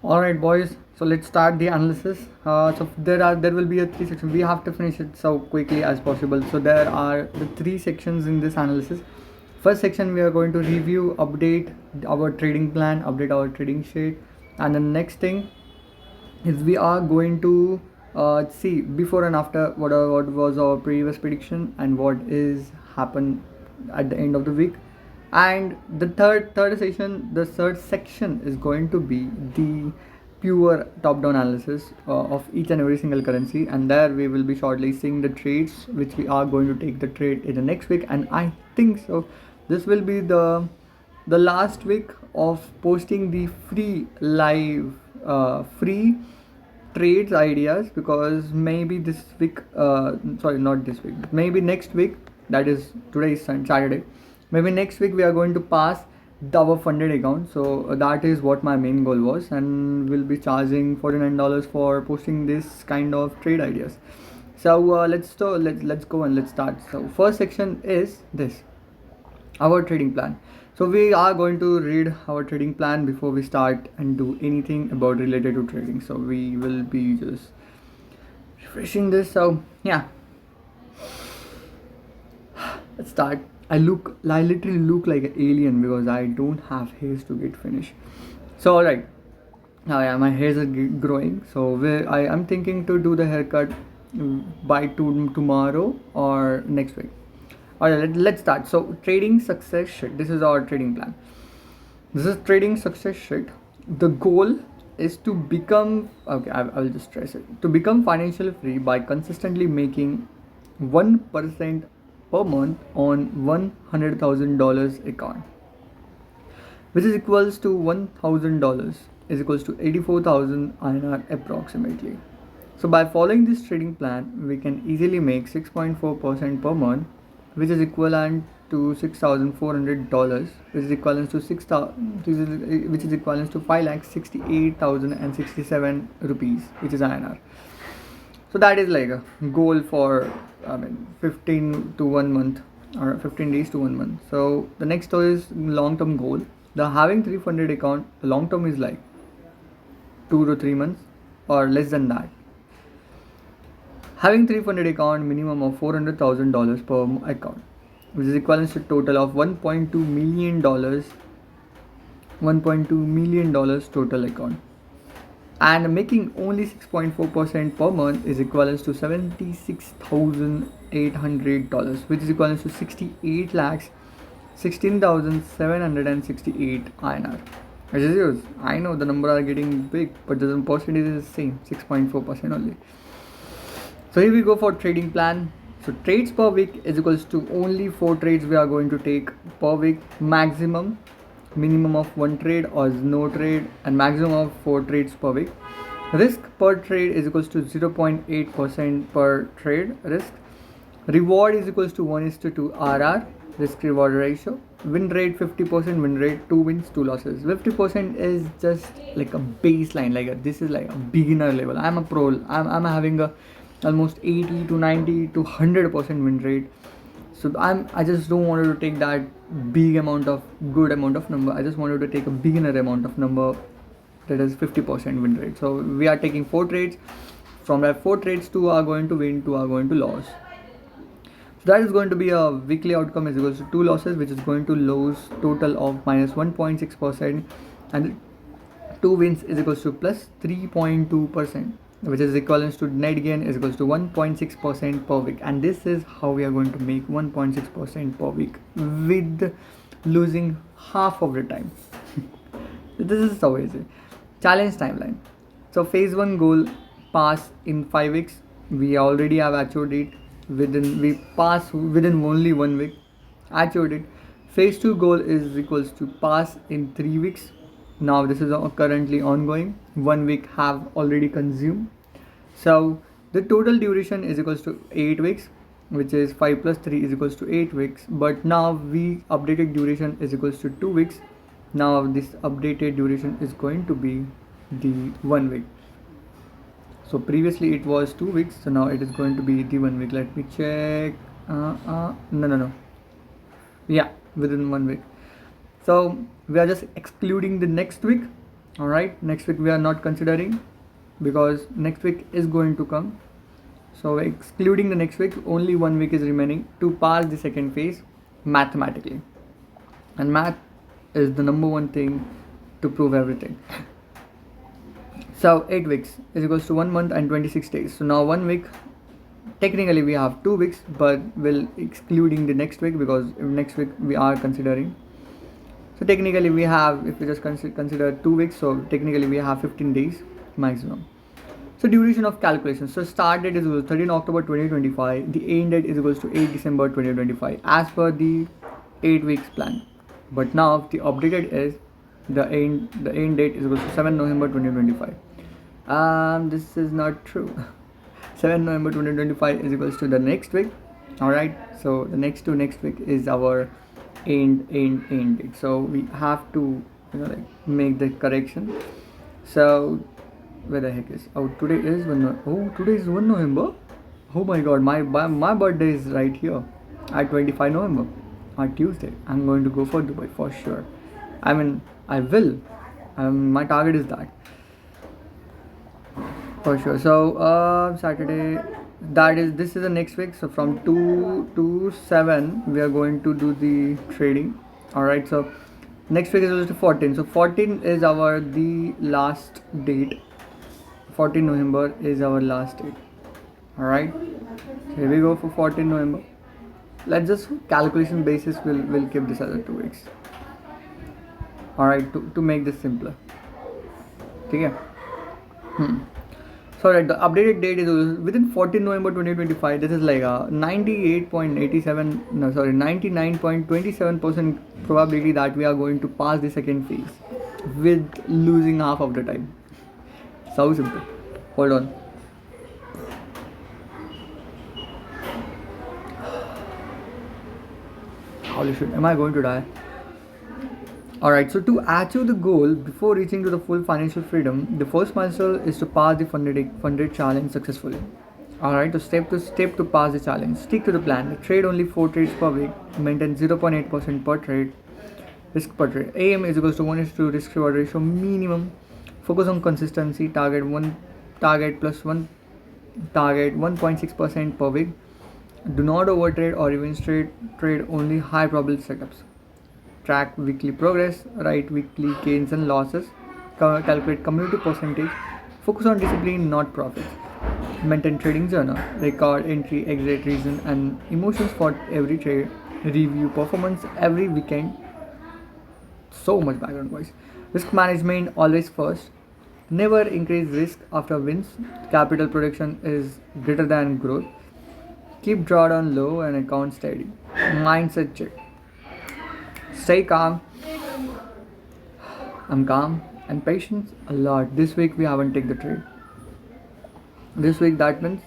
All right, boys. So let's start the analysis. There will be a three sections. We have to finish it so quickly as possible. So there are the three sections in this analysis. First section we are going to review, update our trading plan, update our trading sheet, and the next thing is we are going to see before and after what was our previous prediction and what is happened at the end of the week. And the third section is going to be the pure top down analysis of each and every single currency, and there we will be shortly seeing the trades which we are going to take the trade in the next week. And I think so this will be the last week of posting the free trades ideas, because maybe this week, sorry, not this week, maybe next week, that is today is Saturday, maybe next week we are going to pass our funded account. So that is what my main goal was, and we'll be charging $49 for posting this kind of trade ideas. So let's go and let's start. So first section is this, our trading plan. So we are going to read our trading plan before we start and do anything about related to trading. So we will be just refreshing this. So yeah, let's start. I literally look like an alien because I don't have hairs to get finished. So alright, now yeah, my hairs are growing. So I'm thinking to do the haircut by tomorrow or next week. Alright, let's start. So trading success sheet. This is our trading plan. This is trading success sheet. The goal is to become, okay, I will just stress it, to become financially free by consistently making 1% per month on $100,000 account, which is equals to $1,000 is equals to 84,000 INR approximately. So by following this trading plan, we can easily make 6.4% per month, which is equivalent to $6,400, which is equivalent to 6,000, which is equivalent to 5,68,067 rupees, which is INR. So that is like a goal for 15 to 1 month or 15 days to 1 month. So the next is long term goal. The having 3 funded account, the long term is like 2 to 3 months or less than that. Having 3 funded account, minimum of $400,000 per account, which is equivalent to total of $1.2 million, total account, and making only 6.4% per month is equivalent to $76,800, which is equivalent to 68 lakhs 16,768 INR. Which is yours. I know the number are getting big, but the percentage is the same, 6.4% only. So here we go for trading plan. So trades per week is equals to only 4 trades we are going to take per week, minimum of 1 trade or no trade, and maximum of 4 trades per week. Risk per trade is equals to 0.8% per trade risk. Reward is equals to 1:2 RR, risk reward ratio. Win rate 50%, win rate 2 wins 2 losses. 50% is just like a baseline, this is like a beginner level. I'm a pro. I'm having a almost 80 to 90 to 100% win rate. So I just don't want to take that good amount of number. I just wanted to take a beginner amount of number, that is 50% win rate. So we are taking 4 trades. From that 4 trades, 2 are going to win, 2 are going to lose. So that is going to be a weekly outcome is equals to 2 losses, which is going to lose total of minus 1.6%, and 2 wins is equals to plus 3.2%, which is equivalent to net gain is equals to 1.6% per week. And this is how we are going to make 1.6% per week with losing half of the time. This is so easy. Challenge timeline. So phase 1 goal pass in 5 weeks. We already have achieved it we pass within only 1 week, achieved it. Phase 2 goal is equals to pass in 3 weeks. Now this is currently ongoing. 1 week have already consumed. So the total duration is equals to 8 weeks, which is 5 plus 3 is equals to 8 weeks. But now we updated duration is equals to 2 weeks. Now this updated duration is going to be the 1 week. So previously it was 2 weeks, so now it is going to be the 1 week. Let me check. No. Yeah, within 1 week. So we are just excluding the next week, All right, next week we are not considering because next week is going to come. So excluding the next week, only 1 week is remaining to pass the second phase mathematically. And math is the number one thing to prove everything. So 8 weeks is equals to 1 month and 26 days. So now 1 week, technically we have 2 weeks, but we'll excluding the next week because next week we are considering. So technically we have, if we just consider 2 weeks, so technically we have 15 days maximum. So duration of calculation. So start date is equal to 13 October 2025. The end date is equals to 8 December 2025 as per the 8 weeks plan. But now the updated is the end date is equals to 7 November 2025. This is not true. 7 November 2025 is equals to the next week. Alright, so the next week is our end date. So we have to make the correction. So where the heck is today is today is 1 November. Oh my god, my birthday is right here at 25 November on Tuesday. I'm going to go for Dubai for sure. I mean, I will. My target is that for sure. So Saturday, this is the next week. So from 2 to 7 we are going to do the trading. All right, so next week is also 14. So 14 is the last date. 14 November is our last date. Alright, so here we go for 14 November. Let's just calculation basis, we'll keep this as 2 weeks. Alright, to make this simpler. Okay. So right, the updated date is within 14 November 2025. This is like a 99.27% probability that we are going to pass the second phase with losing half of the time. So simple. Hold on. Holy shit, am I going to die? Alright, so to achieve the goal before reaching to the full financial freedom, the first milestone is to pass the funded challenge successfully. Alright, so step to pass the challenge. Stick to the plan. Trade only 4 trades per week. Maintain 0.8% per trade. Risk per trade. AM is equals to 1:2 risk reward ratio minimum. Focus on consistency. Target 1.6% per week. Do not overtrade or even trade only high probability setups. Track weekly progress. Write weekly gains and losses. Calculate community percentage. Focus on discipline, not profits. Maintain trading journal. Record entry, exit, reason, and emotions for every trade. Review performance every weekend. So much background noise. Risk management always first. Never increase risk after wins. Capital protection is greater than growth. Keep drawdown low and account steady. Mindset check. Stay calm. I'm calm and patient a lot. This week we haven't taken the trade. This week, that means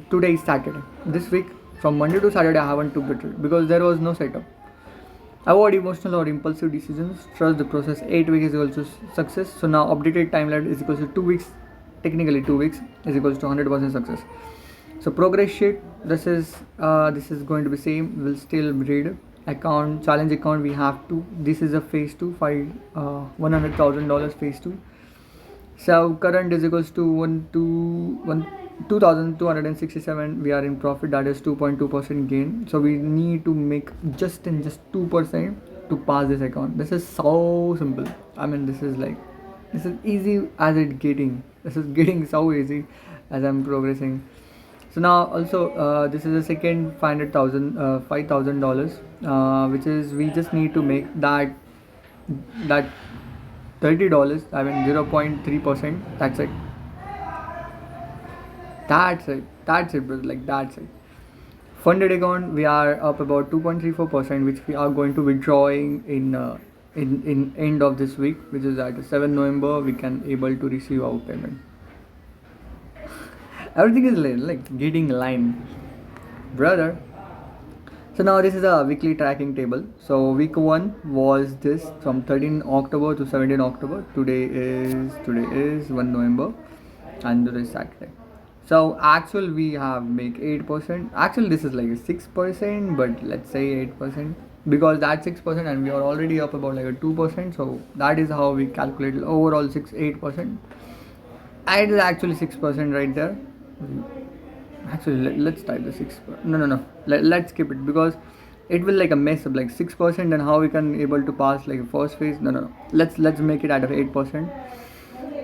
today is Saturday. This week from Monday to Saturday I haven't took the trade because there was no setup. Avoid emotional or impulsive decisions. Trust the process. 8 weeks is also success. So now updated timeline is equals to 2 weeks. Technically 2 weeks is equals to 100% success. So progress sheet. This is going to be same. We'll still read account challenge account. We have to. This is a phase 2. $100,000 phase 2. So current is equals to 2,267. We are in profit. That is 2.2% gain. So we need to make just 2% to pass this account. This is so simple. I mean, this is easy as it getting. This is getting so easy as I'm progressing. So now also this is the second $5,000, which is we just need to make that $30. I mean 0.3%. That's it. That's it, bro. That's it. Funded account, we are up about 2.34%, which we are going to withdrawing in end of this week, which is at 7 November. We can able to receive our payment. Everything is getting line, brother. So now this is a weekly tracking table. So week 1 was this from 13 October to 17 October. Today is 1 November and today is Saturday. So we have make 8%. Actually this is like 6%, but let's say 8%. because that's 6% and we are already up about like a 2%. So that is how we calculate overall 6-8%. And it is actually 6% right there. Actually, let's type the 6. No. Let's skip it because it will like a mess up like 6%, and how we can able to pass like first phase. No. Let's make it at 8%.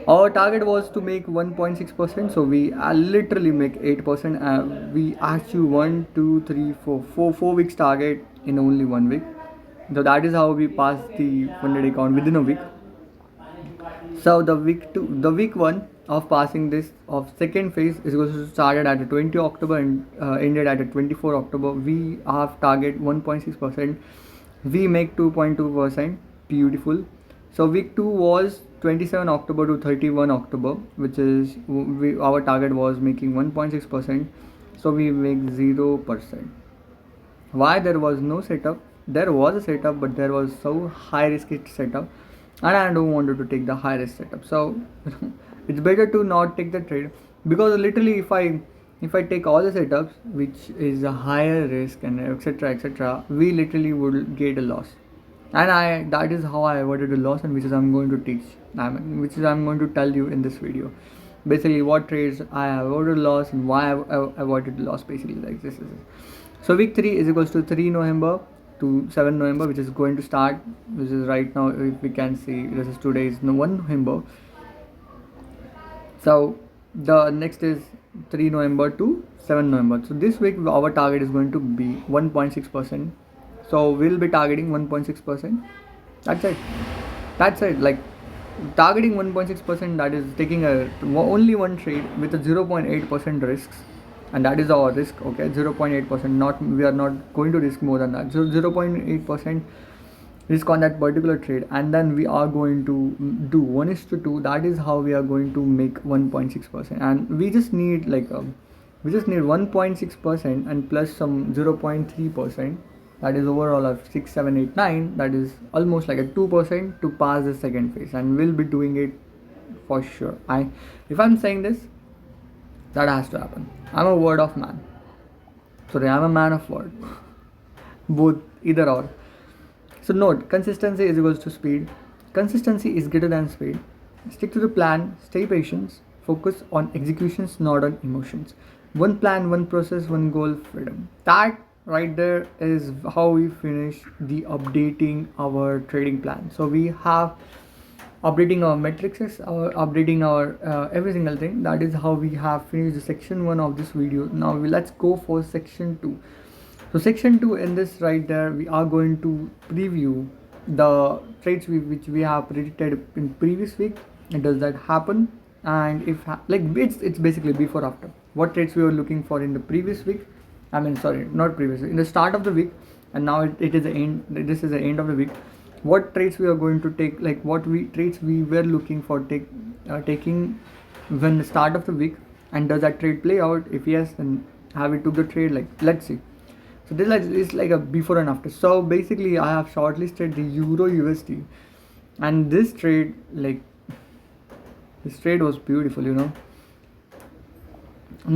Our target was to make 1.6%, so we literally make 8%. We achieve 1, 2, 3, 4 weeks target in only 1 week. So that is how we passed the funded account within a week. So the week one of passing this of second phase is going to started at 20 October and ended at 24 October. We have target 1.6%. We make 2.2%. Beautiful. So week 2 was 27 October to 31 October, which is our target was making 1.6%. So we make 0%. Why there was no setup? There was a setup, but there was so high risk setup, and I don't want to take the high risk setup. So it's better to not take the trade, because literally if I take all the setups which is a higher risk and etc., we literally would get a loss. And that is how I avoided a loss, and which is I'm going to teach, which is I'm going to tell you in this video. Basically, what trades I avoided loss and why I avoided loss. Basically, like this is it. So week 3 is equals to 3 November to 7 November, which is going to start, which is right now. If we can see, this is today is 1 November. So the next is 3 November to 7 November. So this week our target is going to be 1.6%. So we'll be targeting 1.6%. That's it. Like targeting 1.6%, that is taking only one trade with a 0.8% risks, and that is our risk. Okay, 0.8%. Not we are not going to risk more than that. So 0.8% risk on that particular trade, and then we are going to do 1:2. That is how we are going to make 1.6%, and we just need 1.6% and plus some 0.3%. That is overall of 6, 7, 8, 9. That is almost like a 2% to pass the second phase, and we'll be doing it for sure. If I'm saying this, that has to happen. I'm a word of man. Sorry, I'm a man of word. Both, either or. So note, consistency is equals to speed. Consistency is greater than speed. Stick to the plan, stay patient, focus on executions, not on emotions. One plan, one process, one goal, freedom. That right there is how we finish the updating our trading plan. So we have updating our matrices, updating our every single thing. That is how we have finished the section 1 of this video. Now let's go for section 2. So section 2, in this right there, we are going to preview the trades which we have predicted in previous week. And does that happen? And if it's basically before after. What trades we were looking for in the previous week? Not previous week, in the start of the week, and now it is the end. This is the end of the week. What trades we are going to take? Like what trades we were looking for taking when the start of the week, and does that trade play out? If yes, then have we took the trade? Like let's see. So this is like a before and after. So basically, I have shortlisted the Euro USD, and this trade was beautiful. I'm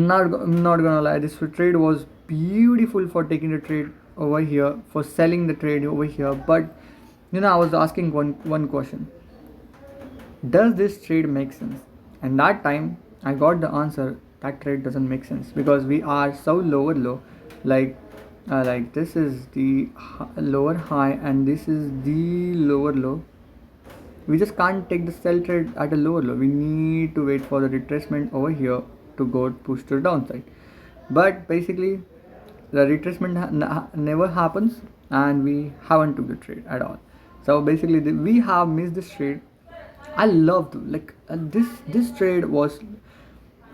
not gonna lie, this trade was beautiful for taking the trade over here, for selling the trade over here. But I was asking one question: does this trade make sense? And that time I got the answer: that trade doesn't make sense, because we are so low, like this is the lower high and this is the lower low. We just can't take the sell trade at a lower low. We need to wait for the retracement over here to go push to the downside. But basically, the retracement never happens, and we haven't took the trade at all. So basically, we have missed this trade. I loved this trade was,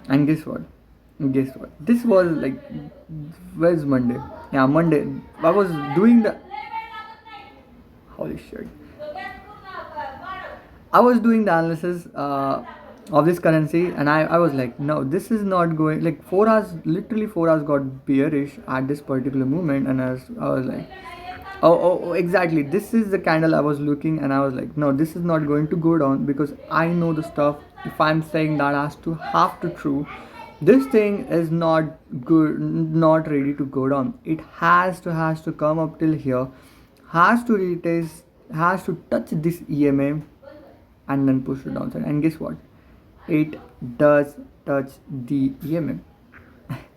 and guess what? This was like, where's Monday? Yeah, Monday. I was doing the holy shit. I was doing the analysis of this currency, and I was like, no, this is not going, like 4 hours, literally 4 hours got bearish at this particular moment, and I was like, oh, exactly, this is the candle I was looking, and I was like, no, this is not going to go down, because I know the stuff. If I'm saying that have to true, this thing is not good, not ready to go down. It has to come up till here, has to retest, has to touch this EMA and then push to downside. And guess what? It does touch the EMA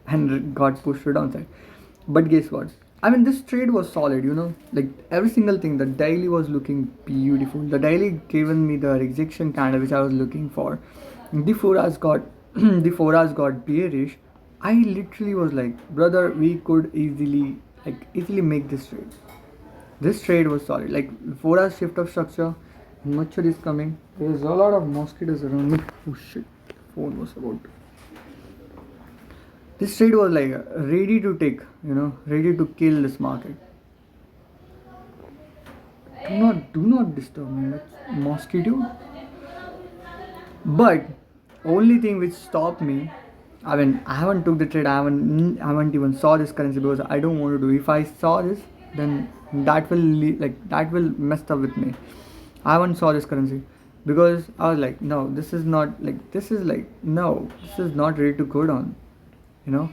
and got pushed to downside. But guess what? I mean, this trade was solid, like every single thing. The daily was looking beautiful. The daily given me the rejection candle which I was looking for. The 4 hours got the 4 hours got bearish. I literally was like, brother, we could easily make this trade. This trade was solid. Like 4 hours shift of structure. Machar is coming. There's a lot of mosquitoes around me. Oh shit! Phone was about to. This trade was like ready to take, ready to kill this market. Do not disturb me. That's mosquito. But only thing which stopped me, I mean, I haven't took the trade. I haven't even saw this currency because I don't want to do. If I saw this, then that will mess up with me. I haven't saw this currency because I was like, no, this is not this is not ready to go down, you know.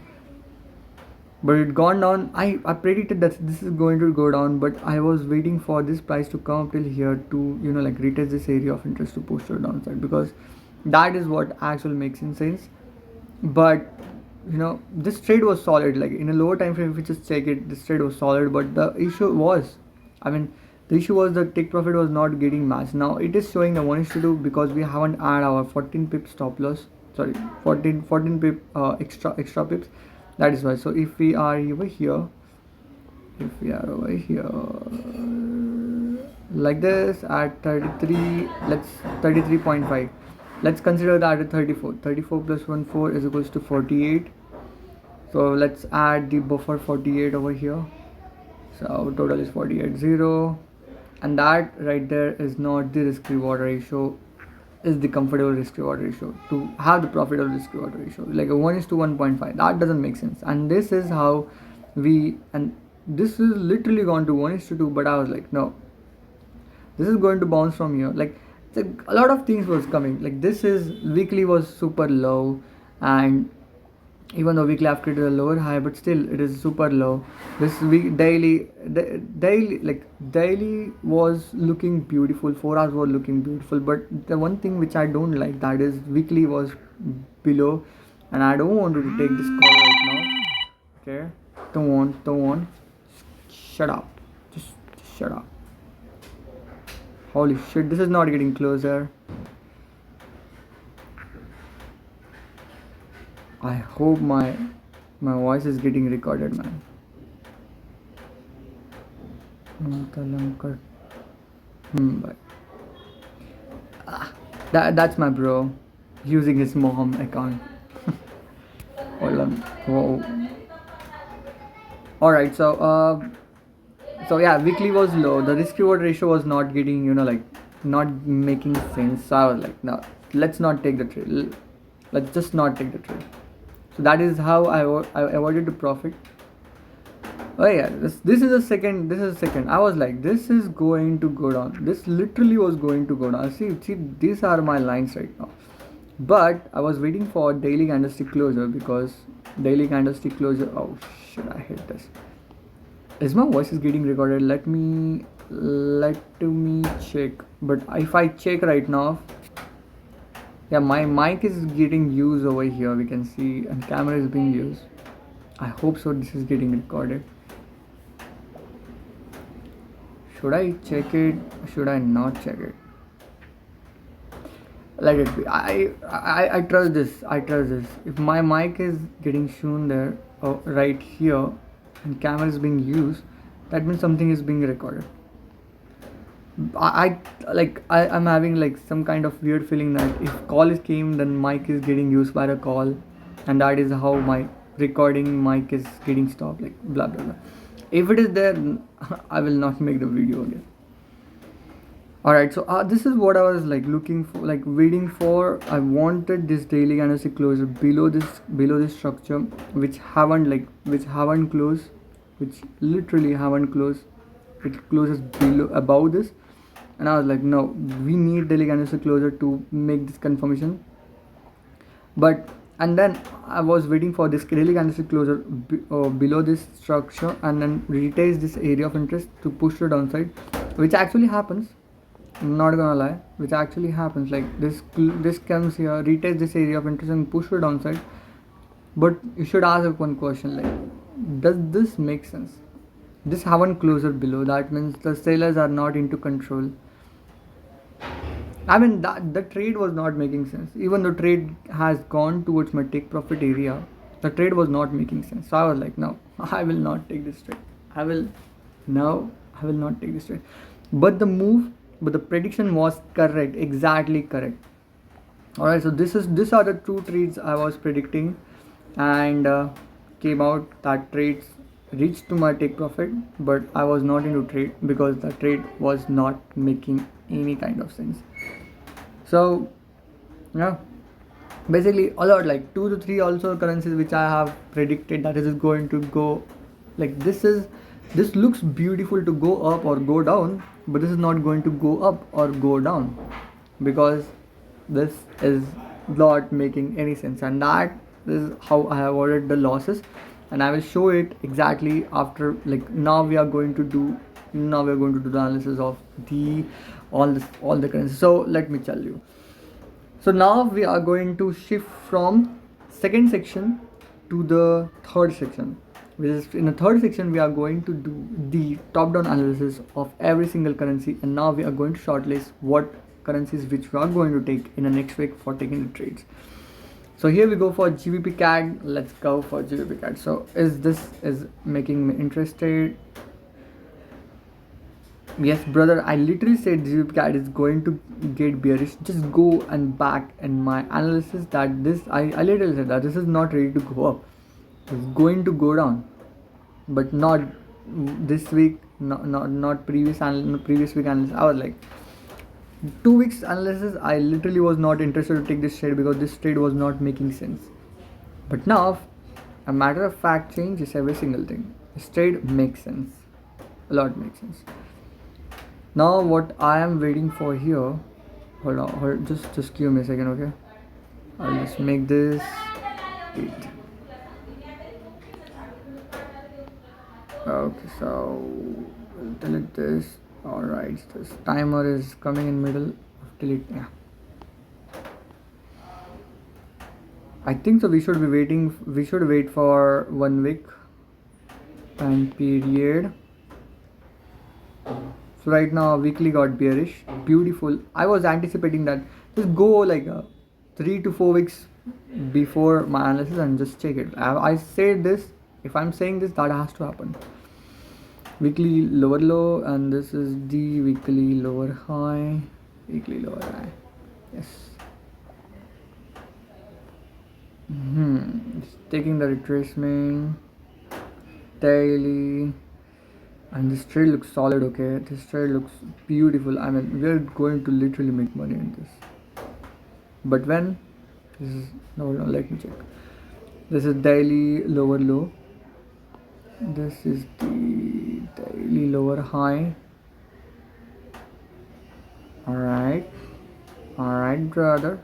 But it gone down. I predicted that this is going to go down, but I was waiting for this price to come up till here to retest this area of interest to push to the downside, because that is what actually makes sense. But this trade was solid. Like in a lower time frame, if you just check it, this trade was solid. But the issue was, the issue was the take profit was not getting matched. Now it is showing the 1:2 because we haven't add our 14 pip stop loss. Sorry, 14 pip extra pips. That is why. So if we are over here, like this at 33, let's 33.5. Let's consider that at 34. 34 plus 1 4 is equals to 48. So let's add the buffer 48 over here. So total is 48 0, and that right there is not the risk reward ratio, is the comfortable risk reward ratio to have the profitable risk reward ratio, like a 1:1.5. That doesn't make sense. And this is how this is literally gone to 1:2. But I was like, no, this is going to bounce from here. Like a lot of things was coming. Like this is weekly was super low, and even though weekly have created a lower high, but still it is super low. This week daily was looking beautiful. 4 hours was looking beautiful, but the one thing which I don't like, that is weekly was below, and I don't want to take this call right now. Okay, don't want. Shut up. Just shut up. Holy shit! This is not getting closer. I hope my voice is getting recorded, man. Bye. That's my bro using his mom account. Hold on. Whoa. All right. So yeah, weekly was low. The risk reward ratio was not getting not making sense. So I was like, no, let's not take the trade. Let's just not take the trade. So that is how I avoided to profit. Oh yeah, this is a second. I was like, this is going to go down. This literally was going to go down. See, these are my lines right now. But I was waiting for daily candlestick closure, because daily candlestick closure. Oh shit! I hate this. Is my voice is getting recorded? Let me check. But if I check right now. Yeah, my mic is getting used over here. We can see, and camera is being used. I hope so. This is getting recorded. Should I check it? Should I not check it? Let it be. I trust this. If my mic is getting shown there, right here, and camera is being used, that means something is being recorded. I'm having some kind of weird feeling that if call is came, then mic is getting used by the call, and that is how my recording mic is getting stopped, like blah blah blah. If it is there, I will not make the video again. Alright, so this is what I was looking for, waiting for. I wanted this daily candlestick closure below this structure, which haven't closed, which literally haven't closed. It closes above this, and I was like, no, we need daily candlestick closure to make this confirmation. But and then I was waiting for this daily candlestick closure below this structure, and then retest this area of interest to push the downside, which actually happens. I'm not gonna lie, which actually happens. Like this comes here, retest this area of interest and push the downside. But you should ask one question, like, does this make sense? This haven't closer below. That means the sellers are not into control. I mean that the trade was not making sense. Even the trade has gone towards my take profit area, the trade was not making sense. So I was like, no, I will not take this trade. I will no, I will not take this trade. But the prediction was correct, exactly correct. Alright, so these are the two trades I was predicting, and came out that trades reached to my take profit, but I was not into trade because the trade was not making any kind of sense. So yeah, basically a lot, like 2 to 3 also currencies which I have predicted that is going to go, like this looks beautiful to go up or go down, but this is not going to go up or go down because this is not making any sense, and that is how I have avoided the losses, and I will show it exactly after. Like now we are going to do the analysis of the all the currencies. So let me tell you. So now we are going to shift from second section to the third section. Which is in the third section we are going to do the top-down analysis of every single currency, and now we are going to shortlist what currencies which we are going to take in the next week for taking the trades. So here we go for GBP CAD. Let's go for GBP CAD. So is making me interested? Yes, brother, I literally said GBP CAD is going to get bearish. Just go and back in my analysis that this I literally said that this is not ready to go up. It's going to go down, but not this week, not previous week analysis. I was like 2 weeks analysis. I literally was not interested to take this trade because this trade was not making sense. But now, a matter of fact changes every single thing. This trade makes sense. A lot makes sense. Now what I am waiting for here, hold on, just give me a second, okay? I'll just make this 8. Okay, so we'll delete this. Alright, this timer is coming in middle of delete. Yeah, I think so. We should wait for 1 week time period. So right now weekly got bearish. Beautiful. I was anticipating that just go like 3 to 4 weeks before my analysis and just check it. I said this. If I'm saying this, that has to happen. Weekly lower low, and this is the weekly lower high. Weekly lower high. Yes. Just taking the retracement daily. And this trade looks solid, okay? This trade looks beautiful. I mean, we're going to literally make money in this. But when? This is, no, let me check. This is daily lower low. This is the daily lower high. Alright, brother.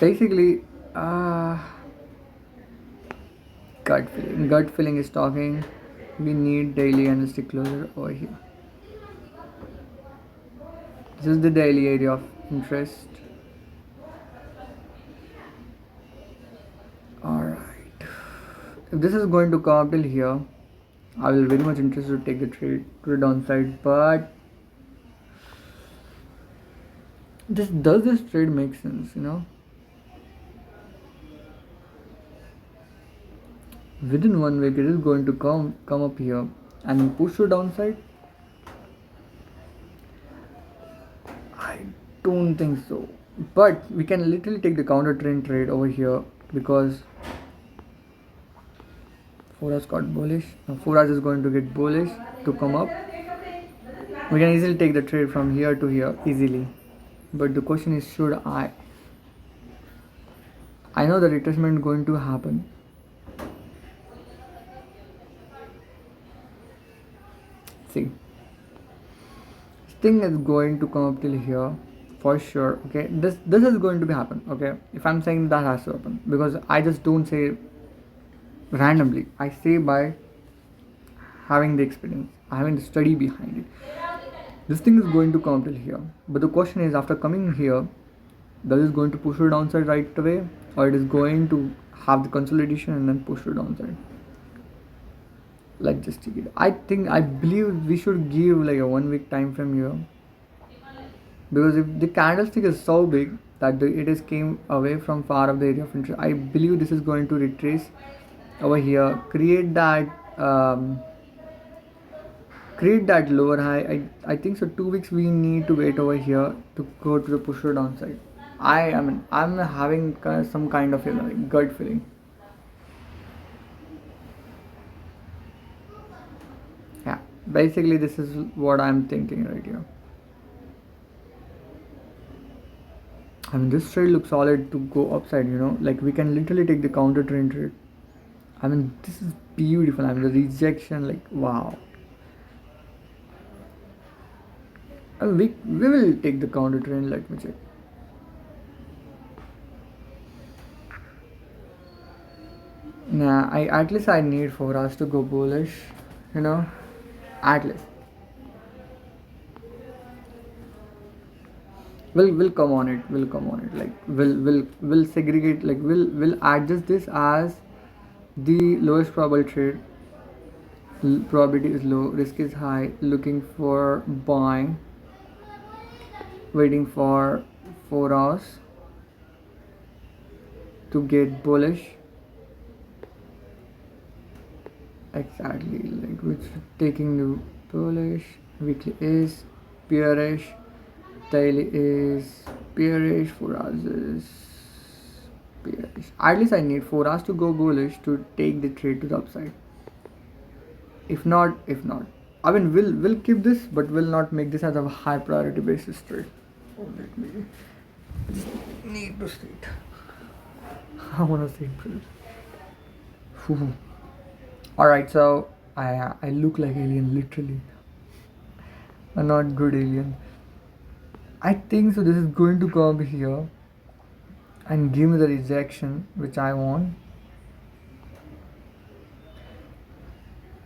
Basically, gut feeling is talking. We need daily candlestick closure over here. This is the daily area of interest. Alright. If this is going to come up till here, I will very much interested to take the trade to the downside, but does this trade make sense, you know? Within 1 week it is going to come up here and push to downside. I don't think so, but we can literally take the counter trend trade over here because 4 hours got bullish. Now 4 hours is going to get bullish to come up. We can easily take the trade from here to here easily, but the question is, should I know the retracement going to happen. See, this thing is going to come up till here for sure. Okay, this is going to be happen. Okay, if I'm saying that has to happen, because I just don't say randomly. I say by having the experience, having the study behind it. This thing is going to come till here, but the question is, after coming here, that is going to push your downside right away, or it is going to have the consolidation and then push your downside. Let's just check it. I believe we should give like a 1 week time frame here, because if the candlestick is so big that it is came away from far of the area of interest, I believe this is going to retrace over here, create that lower high. I think so 2 weeks we need to wait over here to go to the push or downside. I mean I'm having some kind of like gut feeling. Yeah, basically this is what I'm thinking right here. I mean this trade looks solid to go upside, like we can literally take the counter trend trade. I mean this is beautiful. I mean the rejection, like wow. I mean, we will take the counter trend. Let me check. Nah, at least I need for us to go bullish, at least. We'll come on it. We'll come on it. Like we'll segregate. Like we'll adjust this as the lowest probable trade. Probability is low, risk is high. Looking for buying. Waiting for 4 hours to get bullish. Exactly, like which taking the bullish. Weekly is bearish, daily is bearish, 4 hours is bearish. At least I need 4 hours to go bullish to take the trade to the upside. If not, I mean we'll keep this, but we'll not make this as a high priority basis trade. Let me just need to see it. I wanna see it. Alright, so I look like alien, literally. A not good alien. I think so this is going to come here and give me the rejection which I want.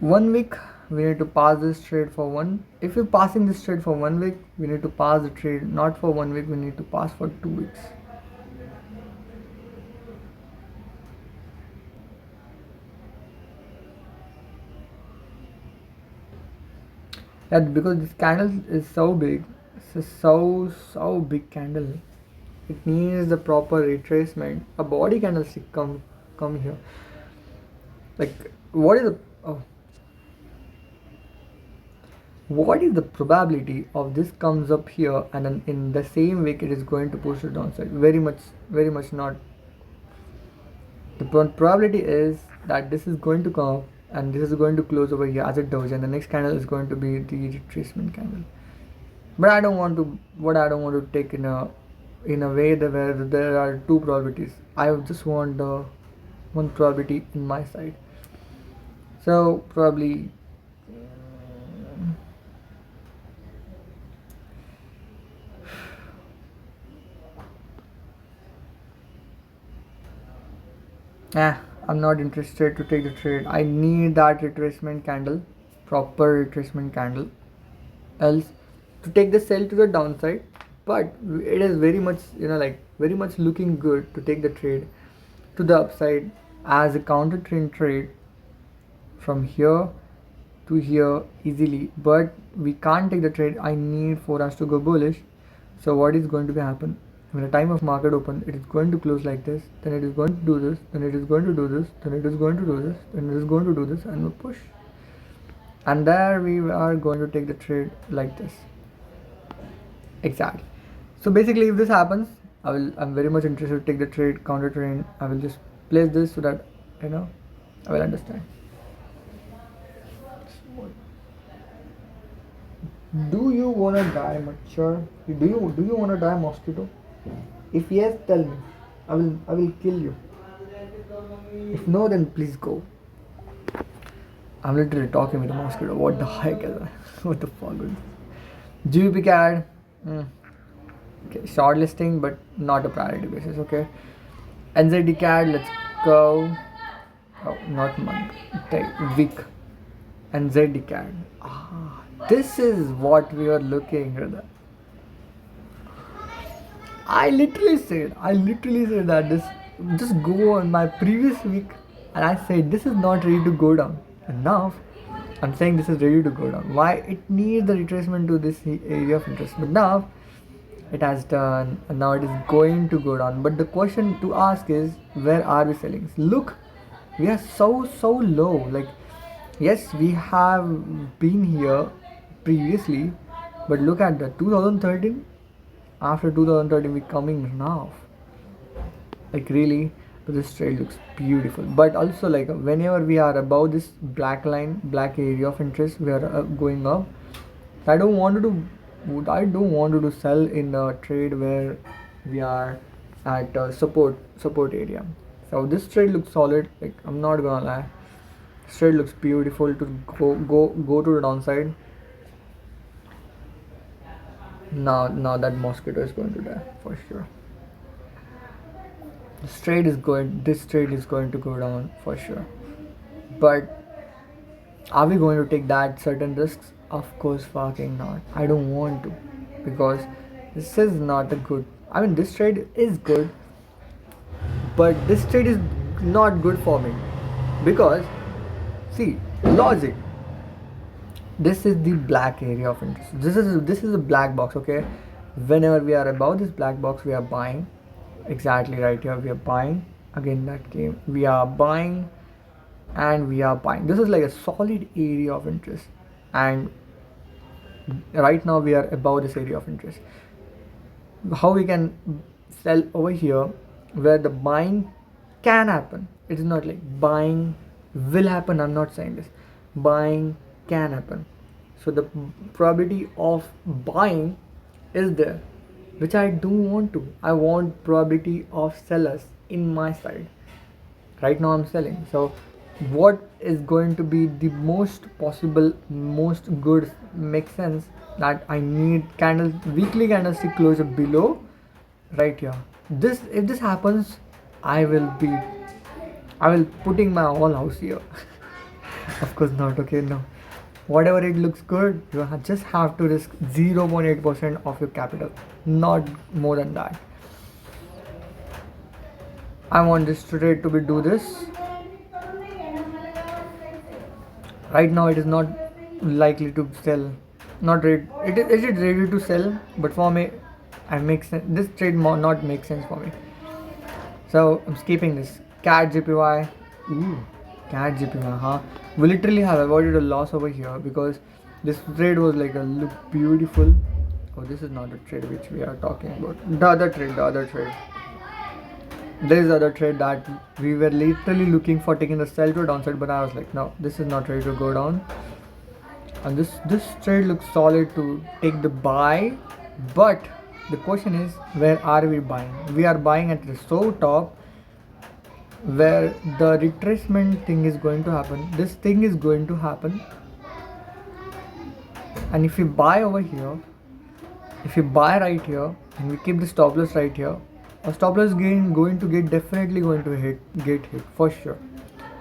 1 week we need to pass this trade for one. If we're passing this trade for 1 week, we need to pass the trade not for 1 week, we need to pass for 2 weeks. Yeah, because this candle is so big. It's a so big candle. It needs the proper retracement. A body candlestick come here. Like what is the probability of this comes up here and then in the same week it is going to push it downside? Very much not. The probability is that this is going to come up and this is going to close over here as it does, and the next candle is going to be the retracement candle. But I don't want to take in a way where there are two probabilities. I just want the one probability in my side. So probably I'm not interested to take the trade. I need that retracement candle, proper retracement candle, else to take the sell to the downside. But it is very much very much looking good to take the trade to the upside as a counter trend trade from here to here easily. But we can't take the trade. I need for us to go bullish. So what is going to be happen? When the time of market open, it is going to close like this, then it is going to do this, then it is going to do this, then it is going to do this, then it is going to do this, and we'll push. And there we are going to take the trade like this. Exactly. So basically if this happens, I'm very much interested to take the trade, counter trend. I will just place this so that I will understand. Do you wanna die, mature? Do you wanna die, mosquito? If yes, tell me. I will kill you. If no, then please go. I'm literally talking with a mosquito. What the heck is that? What the fuck is this? GBP CAD. Okay, short listing, but not a priority basis. Okay, NZD CAD. Let's go. Oh, not month. Week. NZD CAD. Ah, this is what we are looking at. I literally said that this just go on my previous week, and I said this is not ready to go down. And now I'm saying this is ready to go down. Why? It needs the retracement to this area of interest, but now it has done, and now it is going to go down. But the question to ask is, where are we selling? Look, we are so low. Like, yes, we have been here previously, but look at the 2013. After 2013 we coming now, like really, this trade looks beautiful. But also, like, whenever we are above this black area of interest, we are going up. I don't want to sell in a trade where we are at support area. So this trade looks solid, like, I'm not gonna lie. This trade looks beautiful to go to the downside. Now that mosquito is going to die for sure. This trade is going to go down for sure. But are we going to take that certain risks? Of course fucking not. I don't want to, because this is not a good, I mean, this trade is good, but this trade is not good for me, because see, logic, this is the black area of interest. This is a black box. Okay, whenever we are above this black box, we are buying. Exactly right here, we are buying. Again, that came, we are buying, and we are buying. This is like a solid area of interest, and right now we are above this area of interest. How we can sell over here, where the buying can happen? It is not like buying will happen. I'm not saying this. Buying can happen. So the probability of buying is there, which I don't want to. I want probability of sellers in my side. Right now I'm selling. So what is going to be the most possible, most good, makes sense, that I need weekly candlestick closure below right here. This, if this happens, I will putting my whole house here. Of course not. Okay, no, whatever it looks good, you just have to risk 0.8% of your capital, not more than that. I want this trade to be do this. Right now it is not likely to sell, not ready. It is ready to sell, but for me, I make sense. This trade not make sense for me, so I'm skipping this. CAD JPY. Ooh, CAD JPY. Huh? We literally have avoided a loss over here, because this trade was like a look beautiful. Oh, this is not the trade which we are talking about. The other trade. There is other trade that we were literally looking for taking the sell to a downside, but I was like, no, this is not ready to go down. And this trade looks solid to take the buy, but the question is, where are we buying? We are buying at the so top, where the retracement thing is going to happen. This thing is going to happen, and if you buy over here, if you buy right here, and we keep the stop loss right here, a stop loss definitely going to get hit for sure.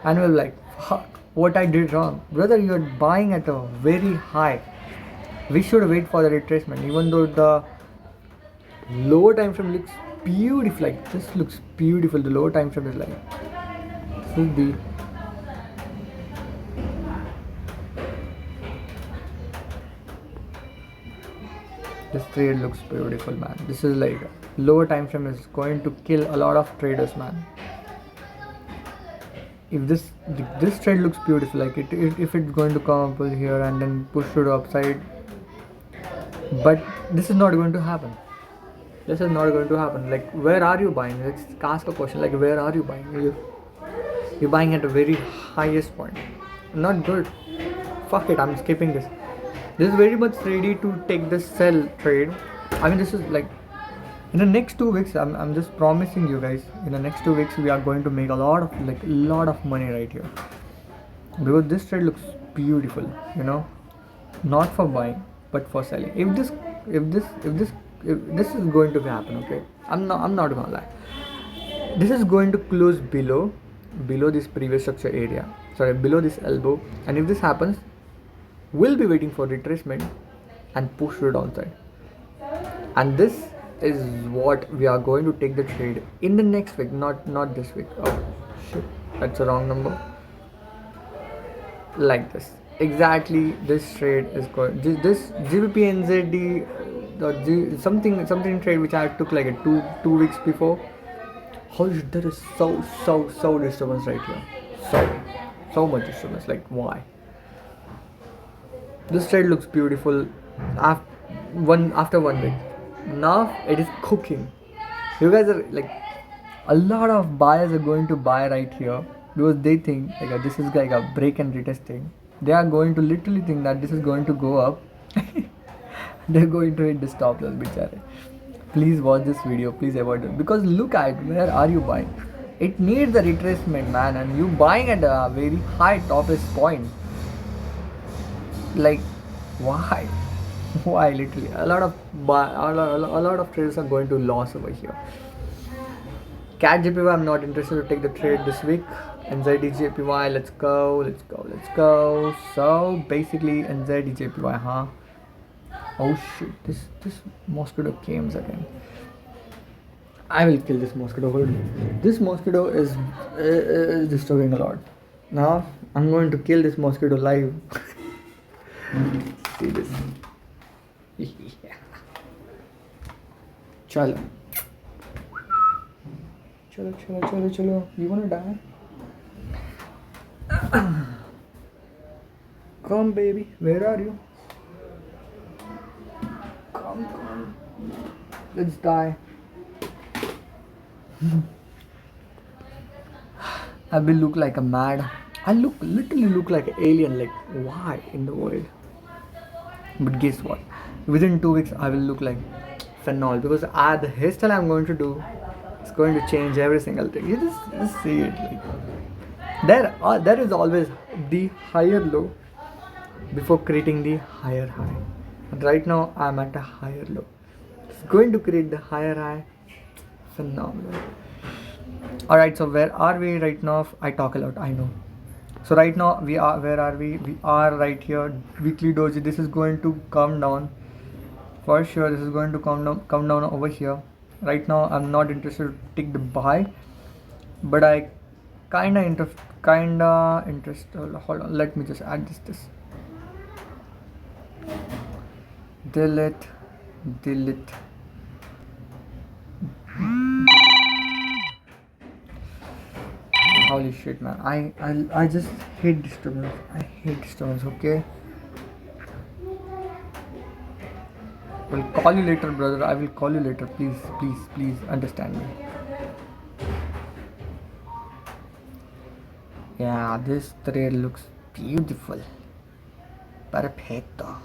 And we're like, fuck, what I did wrong, brother. You're buying at a very high. We should wait for the retracement, even though the lower time frame looks beautiful. Like, this looks beautiful. The lower time frame is like, this is the this trade looks beautiful, man. This is like, lower time frame is going to kill a lot of traders, man. If this trade looks beautiful, like if it's going to come up here and then push to the upside, but this is not going to happen. Like, where are you buying? Let's ask a question, like, where are you buying? You're buying at a very highest point. Not good. Fuck it, I'm skipping this. This is very much ready to take the sell trade. I mean, this is like, in the next 2 weeks, I'm just promising you guys, in the next 2 weeks we are going to make a lot of money right here, because this trade looks beautiful, not for buying but for selling. If this this is going to happen, okay? I'm not gonna lie. This is going to close below this previous structure area, sorry, below this elbow, and if this happens, we'll be waiting for retracement and push it downside. And this is what we are going to take the trade in the next week, not this week. Oh shit, that's a wrong number. Like this, exactly. This trade is going, this GBP NZD something trade which I took like a two weeks before. Holy shit, there is so disturbance right here, so much disturbance. Like, why? This trade looks beautiful after 1 week. Now it is cooking. You guys are like, a lot of buyers are going to buy right here because they think like this is like a break and retesting. They are going to literally think that this is going to go up. They're going to hit the stop loss, bichare. Please watch this video, please avoid it, because look at where are you buying. It needs a retracement, man, and you buying at a very high topest point. Like, why? Why? Literally a lot of traders are going to lose over here. CAD JPY, I'm not interested to take the trade this week. NZD JPY, let's go. So basically NZD JPY, huh? Oh shit, this mosquito came again. I will kill this mosquito. Hold on. This mosquito is disturbing a lot. Now I'm going to kill this mosquito live. See this. Yeah. Chalo. You wanna die? Come, baby. Where are you? Come. Let's die. I will look like a mad. I literally look like an alien. Like, why in the world? But guess what? Within 2 weeks, I will look like phenol, because the hairstyle I'm going to do is going to change every single thing. You just see it. Like, there is always the higher low before creating the higher high. And right now, I'm at a higher low. It's going to create the higher high. Phenomenal. Alright, so where are we right now? I talk a lot, I know. So right now where are we? We are right here. Weekly doji. This is going to come down. For sure, this is going to come down over here. Right now, I'm not interested to take the buy, but I kinda interested. Hold on, let me just add this. Delete. Holy shit, man. I just hate disturbance. I hate disturbance, okay? Will call you later, brother. I will call you later. Please understand me. Yeah, this trade looks beautiful. Perfecto.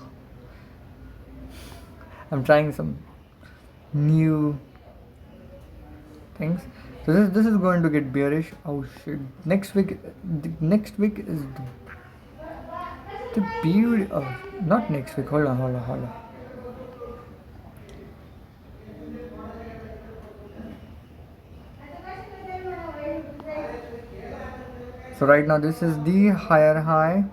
I'm trying some new things. So this is going to get bearish. Oh shit. Next week is the beauty of, not next week. Hold on. So right now this is the higher high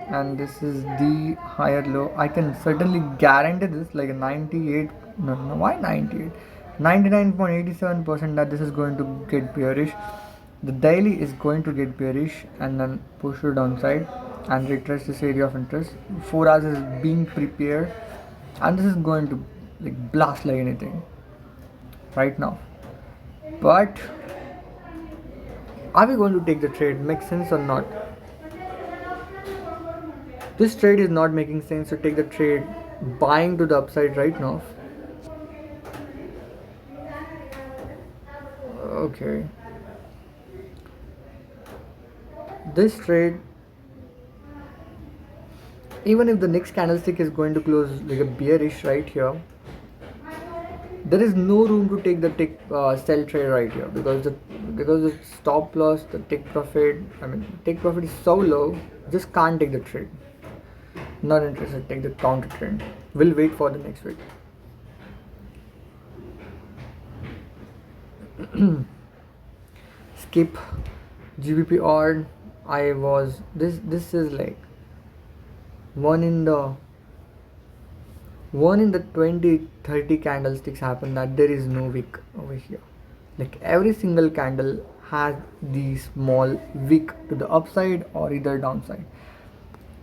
and this is the higher low. I can certainly guarantee this, like a 98, no, why 98? 99.87% that this is going to get bearish. The daily is going to get bearish and then push to downside and retrace this area of interest. 4 hours is being prepared and this is going to like blast like anything right now. But are we going to take the trade? Makes sense or not? This trade is not making sense to take the trade buying to the upside right now. Okay. This trade, even if the next candlestick is going to close like a bearish right here, there is no room to take the sell trade right here because the stop loss, the take profit is so low, just can't take the trade. Not interested, take the counter trend. We'll wait for the next week. skip GBP odd. I was this is like one in the 20-30 candlesticks happen that there is no wick over here. Like every single candle has the small wick to the upside or either downside.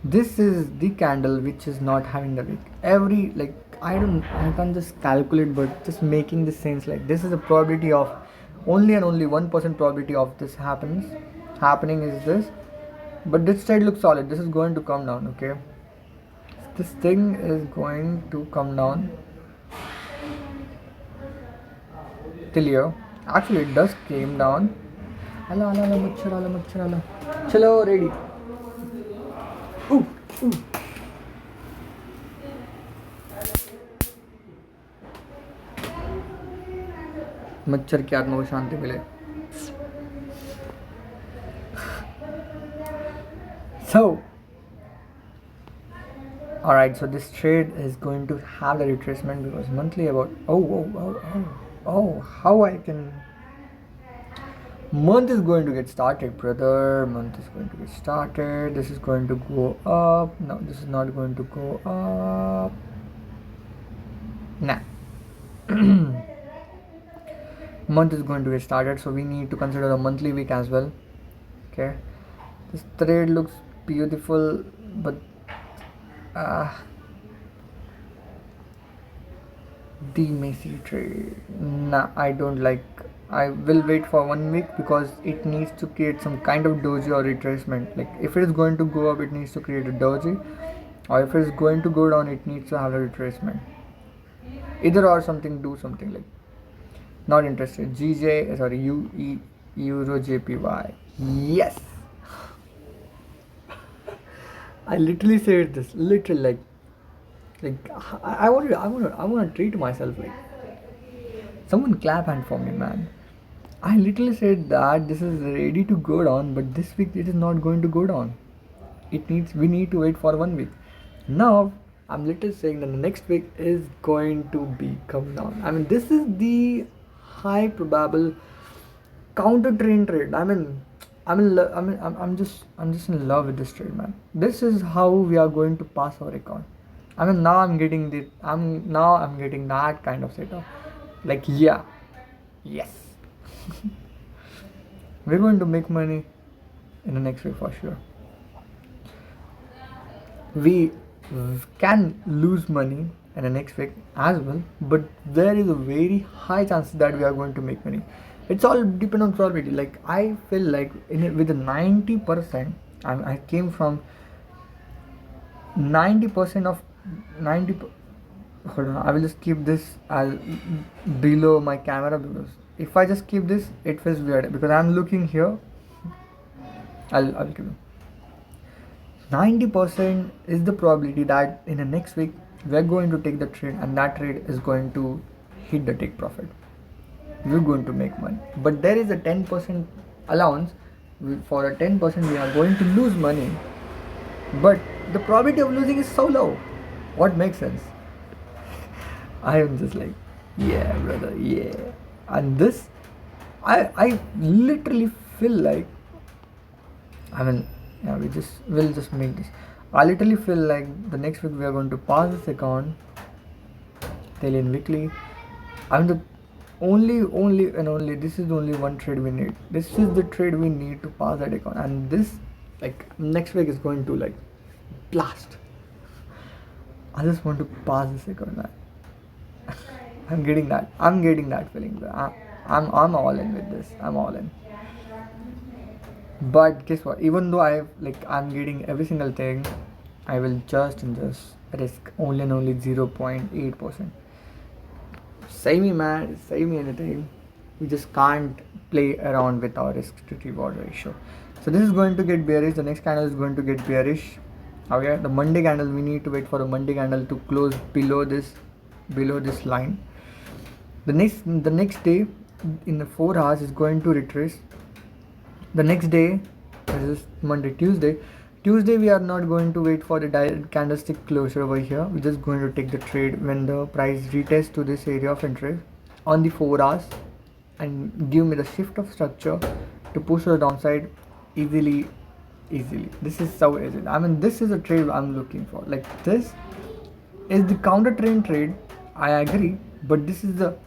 This is the candle which is not having the wick. Every like I can't just calculate, but just making this sense, like this is a probability of only and only 1% probability of this happening is this. But this trade looks solid. This is going to come down, okay? This thing is going to come down till here. Actually, it does came down. Ala ala ala machhar ala machhar ala. Chalo, ready. Ooh, ooh. मच्छर की आत्मा को शांति मिले. So, alright, so this trade is going to have the retracement because monthly about how I can. Month is going to get started, brother. Month is going to get started. This is going to go up. No, this is not going to go up. Nah. Month is going to get started, so we need to consider the monthly week as well. Okay, this trade looks beautiful, but the Messi trade, nah, I don't like. I will wait for 1 week because it needs to create some kind of doji or retracement. Like if it is going to go up, it needs to create a doji, or if it is going to go down, it needs to have a retracement. Either or something, do something like. Not interested. GJ, sorry, UE, Euro JPY. Yes. I literally said this. Literally, like I want to treat myself like. Someone clap hand for me, man. I literally said that this is ready to go down, but this week it is not going to go down. We need to wait for 1 week. Now I'm literally saying that the next week is going to be come down. I mean, this is the high probable counter trend trade. I'm just in love with this trade, man. This is how we are going to pass our account. I mean, now I'm getting that kind of setup. Like, yeah, yes. We're going to make money in the next week for sure. We can lose money in the next week as well, but there is a very high chance that we are going to make money. It's all depend on probability. Like I feel like with the 90%, I came from 90% of 90. Hold on, I will just keep this as below my camera because if I just keep this, it feels weird because I'm looking here. I'll keep it. 90% is the probability that in the next week we're going to take the trade and that trade is going to hit the take profit. We're going to make money, but there is a 10% allowance. For a 10% we are going to lose money, but the probability of losing is so low. What makes sense? I am just like, yeah, brother, yeah. And this, I literally feel like, I mean, yeah, we'll just make this. I literally feel like the next week we are going to pass this account, daily and weekly. I mean, the only this is the only one trade we need. This is the trade we need to pass that account, and this, like, next week is going to like blast. I just want to pass this account, man. I'm getting that feeling. I'm all in with this. I'm all in. But guess what? Even though I'm getting every single thing, I will just risk only and only 0.8%. Save me, man. Save me anything. We just can't play around with our risk to reward ratio. So this is going to get bearish. The next candle is going to get bearish. Okay, the Monday candle, we need to wait for a Monday candle to close below this line. The next day in the 4 hours is going to retrace. The next day, this is Monday. Tuesday we are not going to wait for the direct candlestick closure over here. We're just going to take the trade when the price retests to this area of interest on the 4 hours, and give me the shift of structure to push the downside easily. This is so easy. I mean, this is a trade I'm looking for. Like, this is the counter trade. I agree, but this is the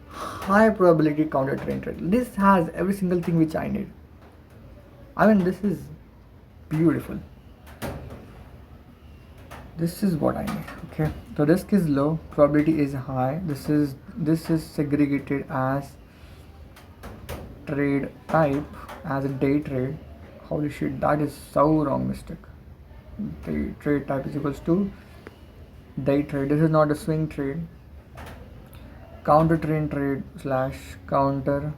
high probability counter trade. This has every single thing which I need. I mean, this is beautiful. This is what I need. Okay, the risk is low, probability is high. This is segregated as trade type, as a day trade. Holy shit, that is so wrong mistake. The trade type is equals to day trade. This is not a swing trade. Counter trade slash counter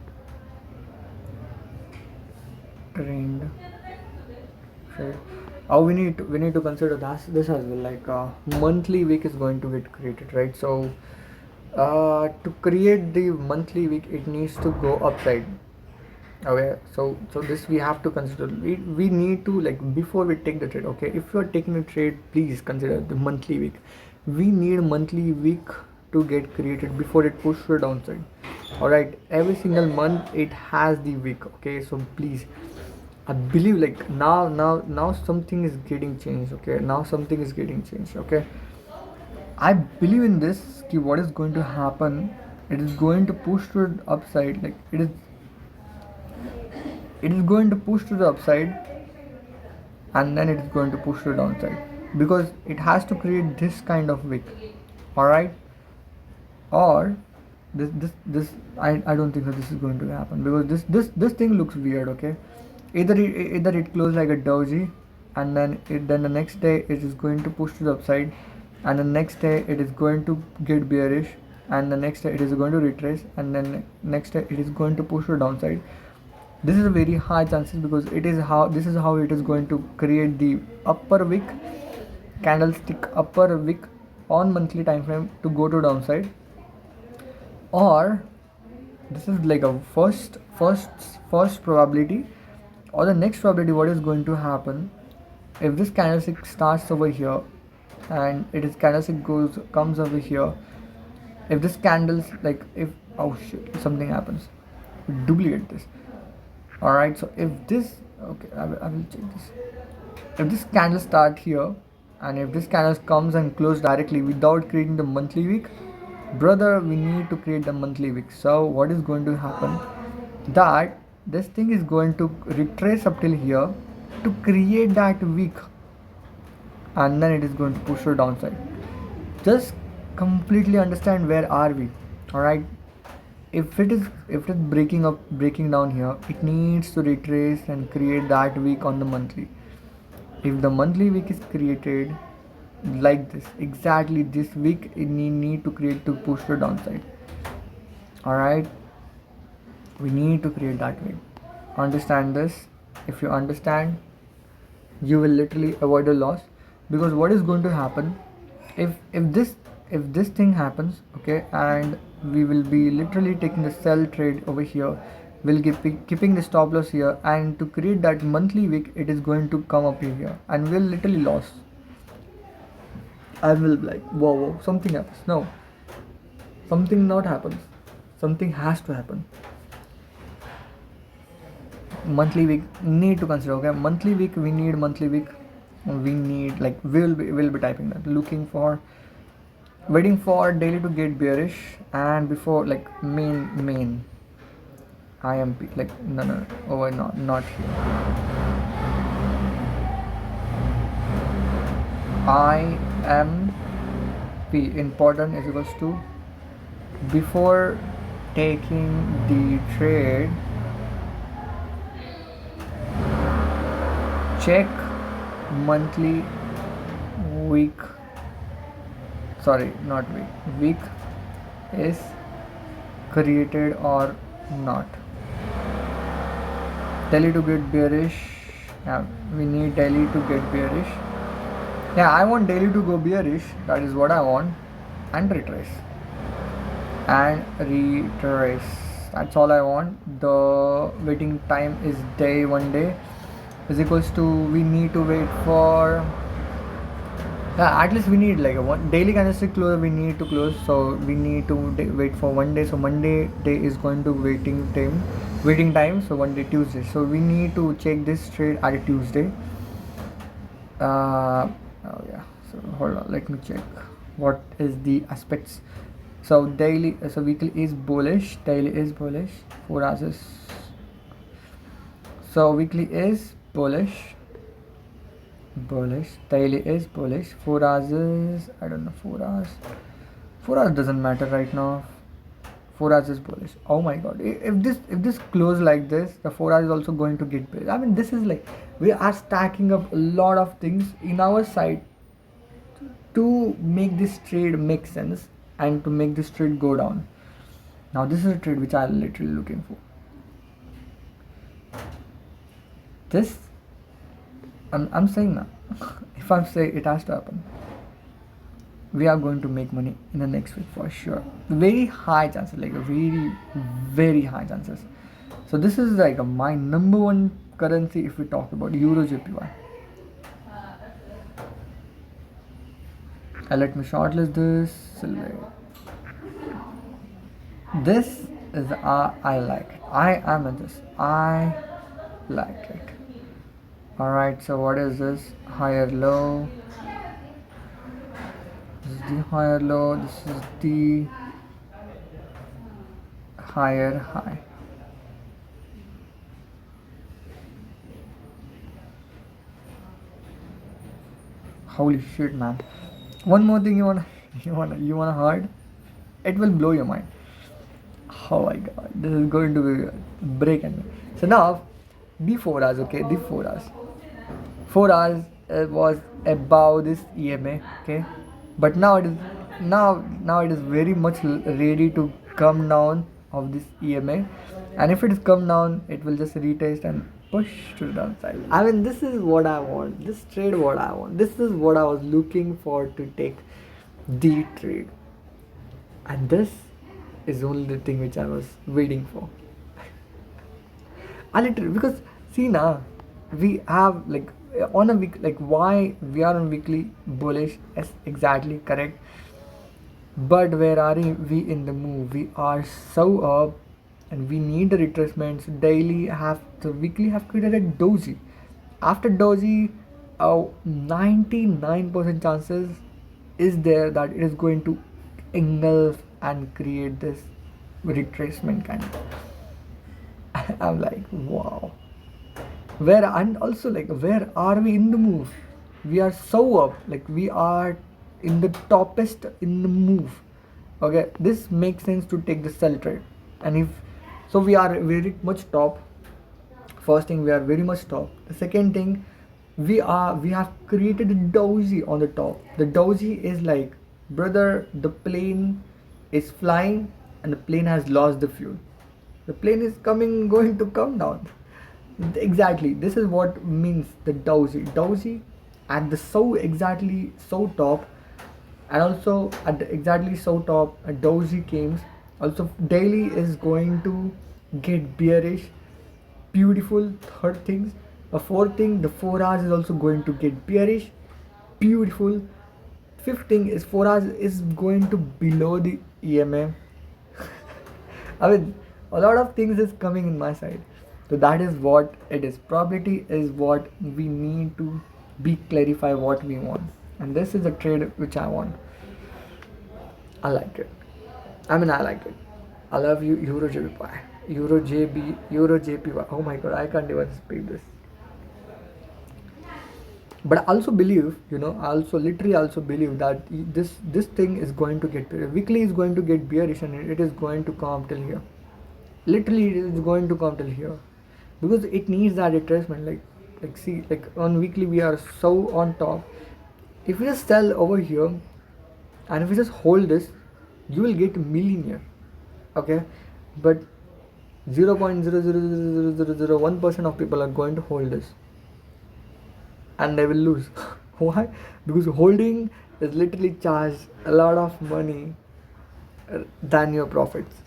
trend trade. Oh, we need to consider this as well. Like, monthly wick is going to get created, right? So to create the monthly wick, it needs to go upside. Okay, so this we have to consider. We need to, like, before we take the trade. Okay, if you are taking a trade, please consider the monthly wick. We need monthly wick to get created before it pushes to the downside. All right, every single month it has the wick. Okay, so please, I believe, like, now something is getting changed. Okay, now something is getting changed. Okay, I believe in this. Ki what is going to happen? It is going to push to the upside. Like, it is going to push to the upside, and then it is going to push to the downside, because it has to create this kind of wick. All right, or this I don't think that this is going to happen, because this thing looks weird. Okay, either it closes like a doji, and then the next day it is going to push to the upside, and the next day it is going to get bearish, and the next day it is going to retrace, and then next day it is going to push to the downside. This is a very high chances, because this is how it is going to create the upper wick, candlestick upper wick on monthly time frame to go to downside. Or this is like a first probability, or the next probability. What is going to happen if this candlestick starts over here, and candlestick comes over here? If this candles, like, if, oh shit, something happens, duplicate this. All right, so if this, okay, I will check this. If this candle start here, and if this candle comes and close directly without creating the monthly wick, brother, we need to create the monthly wick. So what is going to happen, that this thing is going to retrace up till here to create that wick, and then it is going to push to downside. Just completely understand where are we. All right, if it is breaking down here, it needs to retrace and create that wick on the monthly. If the monthly wick is created like this, exactly this wick, it need to create to push the downside. All right, we need to create that wick. Understand this. If you understand, you will literally avoid a loss, because what is going to happen if this thing happens, okay, and we will be literally taking the sell trade over here, we'll keeping the stop loss here, and to create that monthly wick, it is going to come up here, and we'll literally lose. I will be like, whoa, something happens. No, something not happens. Something has to happen. Monthly wick need to consider. Okay, monthly wick, we need monthly wick. We need, like, we'll be typing that, waiting for daily to get bearish, and before, like, main IMP, like, no, over, not here. IMP, important, is equals to, before taking the trade, check monthly wick, sorry, not wick is created or not. Daily to get bearish. Yeah, we need daily to get bearish. Yeah, I want daily to go bearish. That is what I want. And retrace. That's all I want. The waiting time is day, 1 day, is equals to, we need to wait for Yeah, at least we need like a one daily candlestick close. We need to close, so we need to wait for one day. So Monday day is going to waiting time. So one day Tuesday. So we need to check this trade at a Tuesday. Oh yeah. So hold on. Let me check. What is the aspects? So daily. So weekly is bullish. Daily is bullish. 4 hours is. So weekly is bullish, daily is bullish, 4 hours is, I don't know, 4 hours, 4 hours doesn't matter right now. 4 hours is bullish. Oh my god, if this close like this, the 4 hours is also going to get bullish. I mean, this is like we are stacking up a lot of things in our side to make this trade make sense and to make this trade go down. Now this is a trade which I'm literally looking for. This I'm saying now, if I'm saying it has to happen, we are going to make money in the next week for sure. Very high chances, like a very, very high chances. So this is like my number one currency if we talk about Euro JPY. Let me shortlist this. This is I like it. I am in this. I like it. Alright, so what is this? Higher low. This is the higher low. This is the higher high. Holy shit, man! One more thing you wanna heard? It will blow your mind. Oh my god, this is going to be a break and so now the 4 hours, okay, the 4 hours. 4 hours was above this EMA, okay, but now it is now it is very much ready to come down of this EMA, and if it is come down, it will just retest and push to the downside. I mean, this is what I want. This trade, what I want. This is what I was looking for to take the trade, and this is only the thing which I was waiting for. I literally because see now we have like on a week like why we are on weekly bullish is exactly correct, but where are we in the move? We are so up and we need the retracements. Daily have the weekly have created a doji. After doji, 99% chances is there that it is going to engulf and create this retracement kind of. I'm like, wow. Where and also like where are we in the move? We are so up, like we are in the toppest in the move. Okay, this makes sense to take the sell trade, and if so, we are very much top. First thing, we are very much top. The second thing, we have created a doji on the top. The doji is like, brother, the plane is flying and the plane has lost the fuel. The plane is going to come down. Exactly, this is what means the doji at the so exactly so top, and also at the exactly so top a doji came. Also daily is going to get bearish. Beautiful. Third things, a fourth thing, the 4 hours is also going to get bearish. Beautiful. Fifth thing is 4 hours is going to below the EMA. I mean, a lot of things is coming in my side. So that is what it is. Probability is what we need to be clarify what we want. And this is the trade which I want. I like it. I mean, I like it. I love you, Euro JPY. Euro JPY. Oh my god, I can't even speak this. But I also believe, I also literally also believe that this thing is going to get weekly is going to get bearish and it is going to come till here. Literally, it is going to come till here because it needs that retracement. Like see, like on weekly we are so on top. If we just sell over here, and if we just hold this, you will get millionaire. Okay, but 0.00001% of people are going to hold this and they will lose. Why? Because holding is literally charged a lot of money than your profits.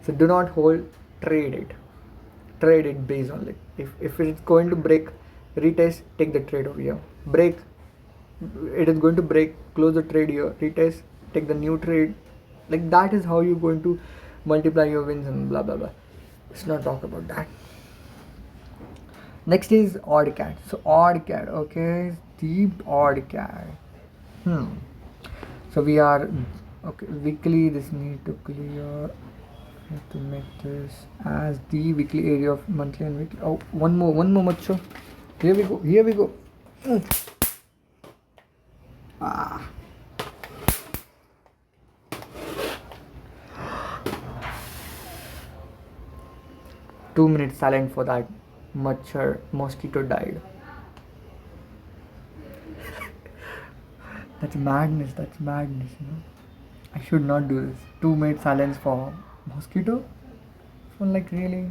So do not hold, trade it. Trade it based on like if it's going to break, retest, take the trade over here. Break, it is going to break, close the trade here, retest, take the new trade. Like that is how you're going to multiply your wins and blah blah blah. Let's not talk about that. Next is odd cat. So odd cat, okay, deep odd cat. So we are okay. Weekly, this need to clear. Need to make this as the weekly area of monthly and weekly. Oh, one more, macho. Here we go. Here we go. Ah. 2 minutes silent for that mosquito died. That's madness, I should not do this. 2 minutes silence for mosquito? Like really?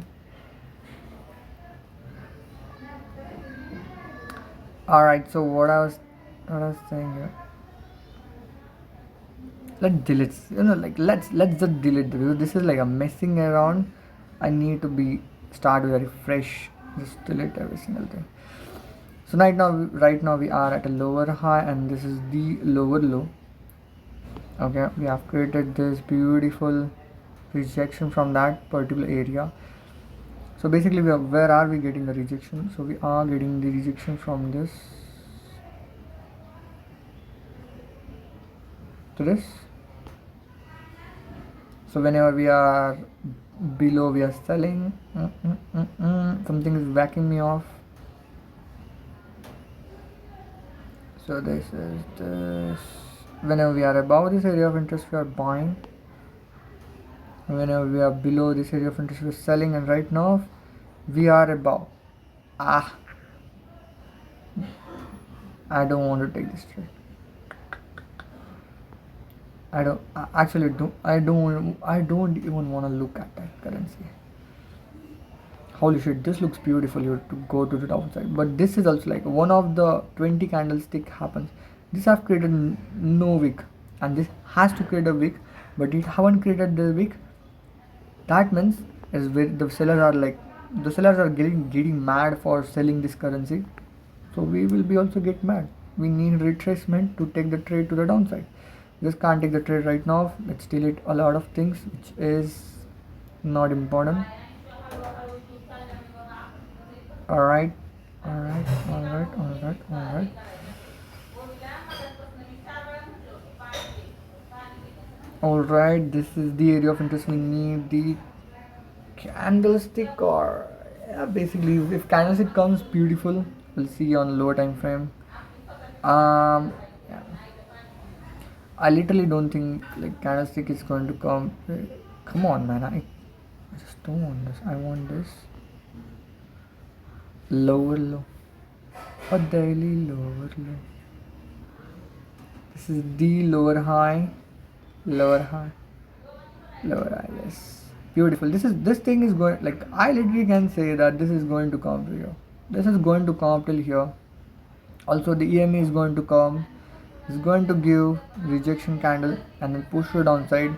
Alright, so what I was saying here. Let's delete, let's just delete this. This is like a messing around. I need to start very fresh. Just delete every single thing. So right now we are at a lower high, and this is the lower low. Okay, we have created this beautiful rejection from that particular area. So basically, where are we getting the rejection? So we are getting the rejection from this to this. So whenever we are below, we are selling. Something is backing me off. So this is this. Whenever we are above this area of interest, we are buying. Whenever we are below this area of interest, we are selling. And right now we are above. I don't want to take this trade. I don't even want to look at that currency. Holy shit, this looks beautiful here to go to the downside. But this is also like one of the 20 candlestick happens. This have created no wick, and this has to create a wick, but it haven't created the wick. That means is where the sellers are getting mad for selling this currency. So we will be also get mad. We need retracement to take the trade to the downside. Just can't take the trade right now. Let's delete a lot of things which is not important. Alright. Alright, this is the area of interest. We need the candlestick, or basically if candlestick comes beautiful, we'll see on lower time frame. Yeah. I literally don't think like candlestick is going to come. Come on, man. I just don't want this. I want this lower low, a daily lower low. This is the lower high. Yes, beautiful. This thing is going, like I literally can say that this is going to come to here. This is going to come till here. Also the EMA is going to come. It's going to give rejection candle and then push to downside.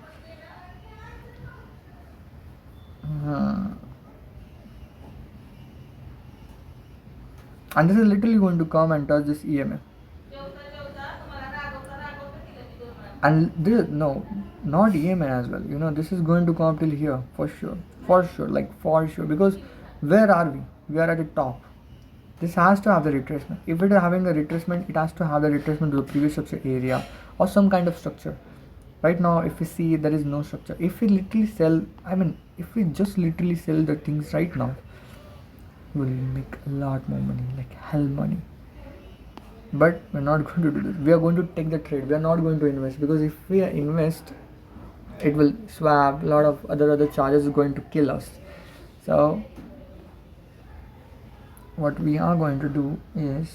And this is literally going to come and touch this EMA. And this, no, not EMA as well. This is going to come till here for sure, because where are we? We are at the top. This has to have the retracement. If it is having a retracement, it has to have the retracement to the previous structure area or some kind of structure. Right now, if we see there is no structure, if we just literally sell the things right now, we'll make a lot more money, like hell money. But we're not going to do this. We are going to take the trade. We are not going to invest, because if we invest, it will swap. A lot of other charges is going to kill us. So what we are going to do is,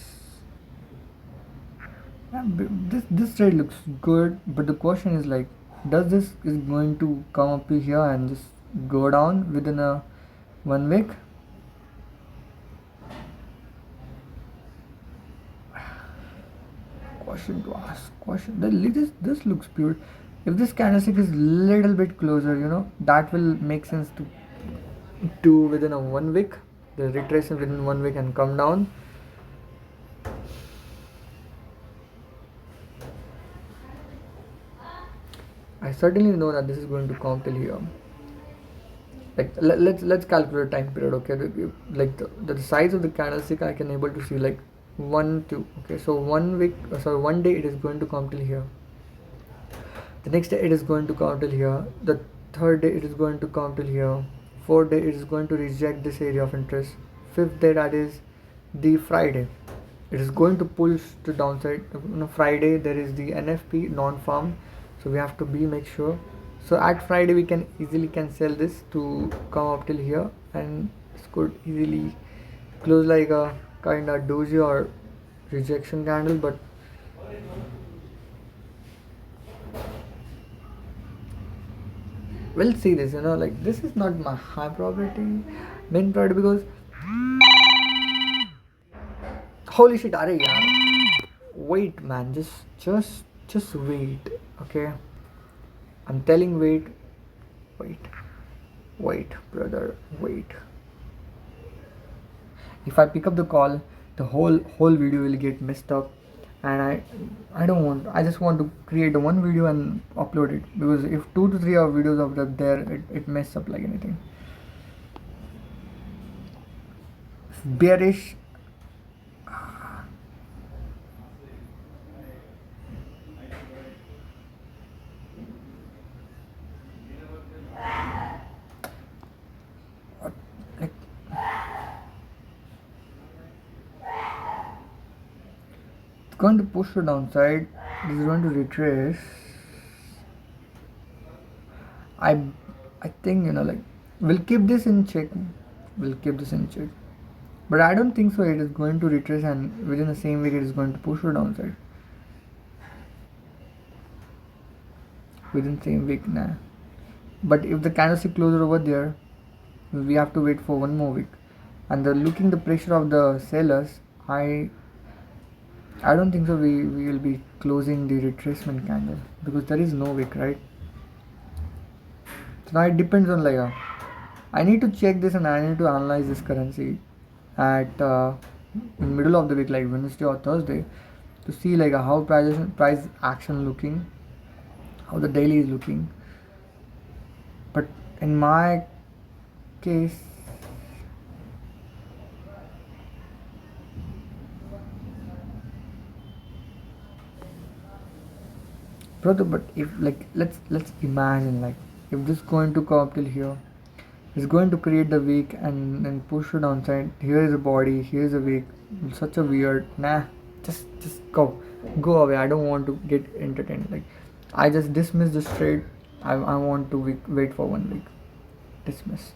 this trade looks good, but the question is like, does this is going to come up to here and just go down within a 1 week? Question to ask. This looks beautiful. If this candlestick is little bit closer, that will make sense to do within a 1 week. The retracement within 1 week and come down. certainly know that this is going to come till here. Like let's calculate time period. Okay, like the size of the candlestick I can able to see like 1 2. Okay, so 1 week, sorry, 1 day it is going to come till here. The next day it is going to come till here. The third day it is going to come till here. Fourth day it is going to reject this area of interest. Fifth day, that is the Friday, it is going to push to downside. Friday there is the NFP non-farm, so we have to make sure. So at Friday we can easily sell this to come up till here, and this could easily close like a kind of doji or rejection candle. But we'll see this, like this is not my high probability main priority, because holy shit, are yaar, wait man, just wait. Okay, I'm telling, wait brother, wait. If I pick up the call, the whole video will get messed up, and I don't want. I just want to create a one video and upload it, because if 2 to 3 hour videos of that there, it messes up like anything. Bearish. Like, it's going to push to downside. This is going to retrace. I think, like we'll keep this in check. But I don't think so. It is going to retrace, and within the same week it is going to push to downside. Within same week, nah. But if the candlestick closes over there, we have to wait for 1 more week. And looking the pressure of the sellers, I don't think so. We will be closing the retracement candle, because there is no wick, right? So now it depends on like I need to check this, and I need to analyze this currency at in middle of the week, like Wednesday or Thursday, to see like how price action looking, how the daily is looking. But in my case, brother, but if like let's imagine, like if this going to come up till here, it's going to create the week and then push it downside. Here is a body, here is a week. Such a weird. Nah, just go away. I don't want to get entertained. Like I just dismiss this trade. I want to wait for 1 week. Dismiss.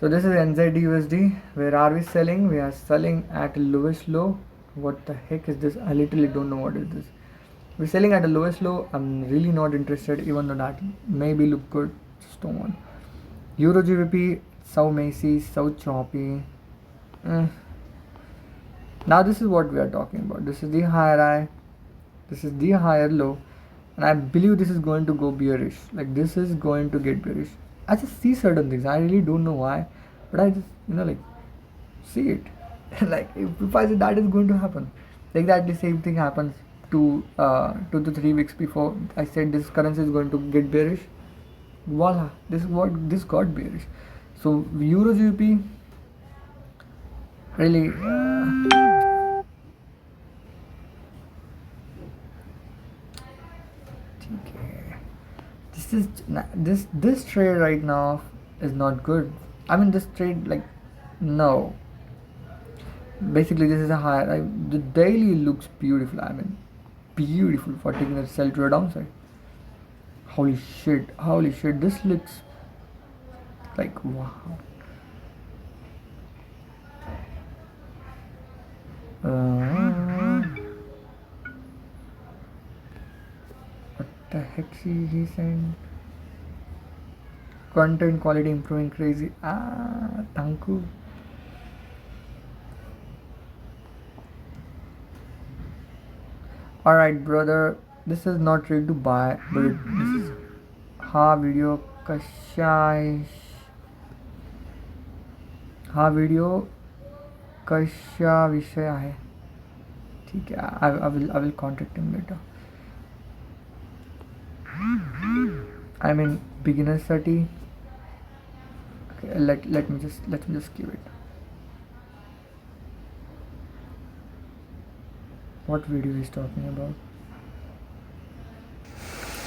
So this is NZD USD. Where are we selling? We are selling at lowest low. What the heck is this? I literally don't know what is this. We're selling at the lowest low. I'm really not interested, even though that maybe look good. Just don't want. Euro GBP, so messy, so choppy. Now this is what we are talking about. This is the higher high, this is the higher low, and I believe this is going to go bearish. Like this is going to get bearish. I just see certain things. I really don't know why, but I just like see it. Like if I say that is going to happen, exactly same thing happens to 2 to 3 weeks before. I said this currency is going to get bearish. Voila, this got bearish. So Euro GBP really this trade right now is not good. I mean, this trade, like, no, basically this is a higher. The daily looks beautiful. I mean, beautiful for taking a sell to a downside. Holy shit, this looks like wow. What the heck he saying? Content quality improving crazy. Thank you. Alright, brother, this is not ready to buy, but this is हा video कशा विषय आहे. ठीक आहे. I will contact him later. I mean beginnerसाठी. Okay, let me just give it. What video is talking about?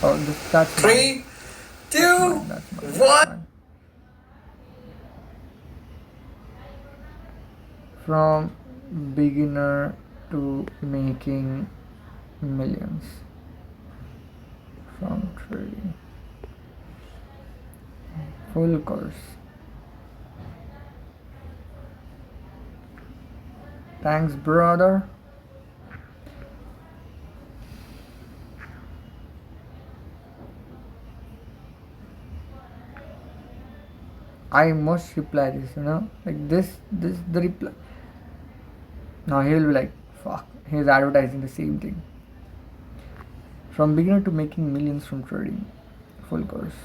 Oh, that's Three, two, that's mine. one. From beginner to making millions from trading. Full course. Thanks, brother. I must reply this, like this the reply. Now he'll be like, fuck, he's advertising the same thing. From beginner to making millions from trading, full course.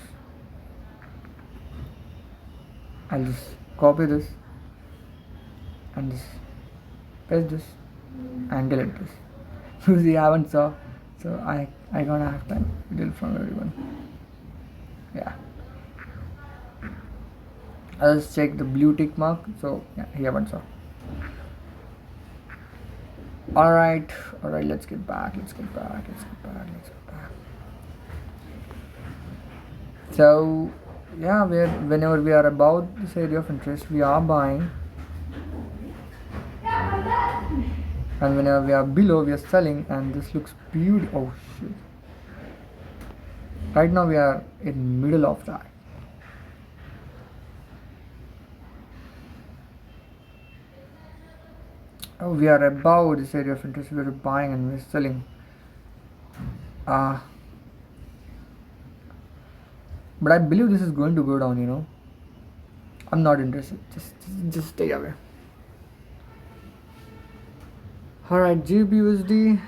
I'll just copy this and just paste this and delete this. You see, I haven't saw, so I gonna have time to delete from everyone. Yeah. I'll just check the blue tick mark. So yeah, he haven't saw. Alright, let's get back. So yeah, whenever we are about this area of interest, we are buying, and whenever we are below, we are selling, and this looks beautiful. Oh shit! Right now we are in middle of that. Oh, we are above this area of interest. We are buying and we're selling. But I believe this is going to go down. I'm not interested. Just stay away. Alright, GBUSD.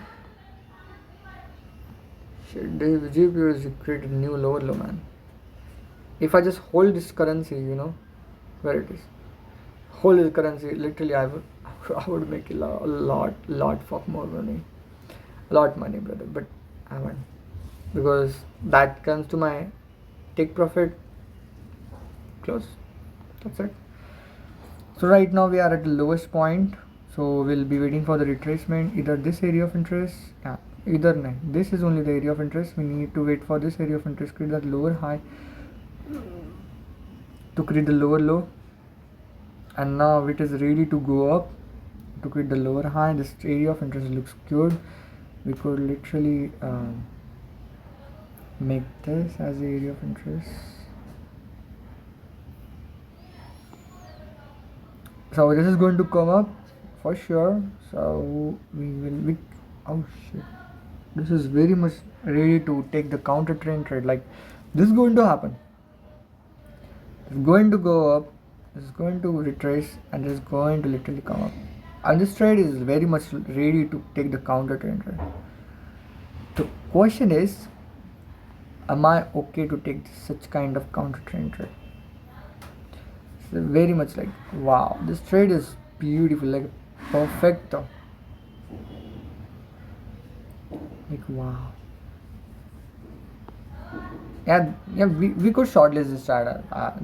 Shit, GBUSD created a new lower low, man. If I just hold this currency, where it is. Hold this currency, literally I would make a lot fuck more money. A lot money, brother. But I won't. Because that comes to my take profit close. That's it. So right now we are at the lowest point. So we'll be waiting for the retracement. Either this area of interest, either no. This is only the area of interest. We need to wait for this area of interest, create that lower high to create the lower low. And now it is ready to go up to create the lower high. This area of interest looks good. We could literally make this as the area of interest. So this is going to come up for sure. So oh shit, this is very much ready to take the counter trade. Like this is going to happen. It's going to go up, it's going to retrace, and it's going to literally come up. And this trade is very much ready to take the counter trend. The question is, am I okay to take such kind of counter trend trade? It's very much like, wow, this trade is beautiful, like perfect. Like wow. Yeah, we could shortlist this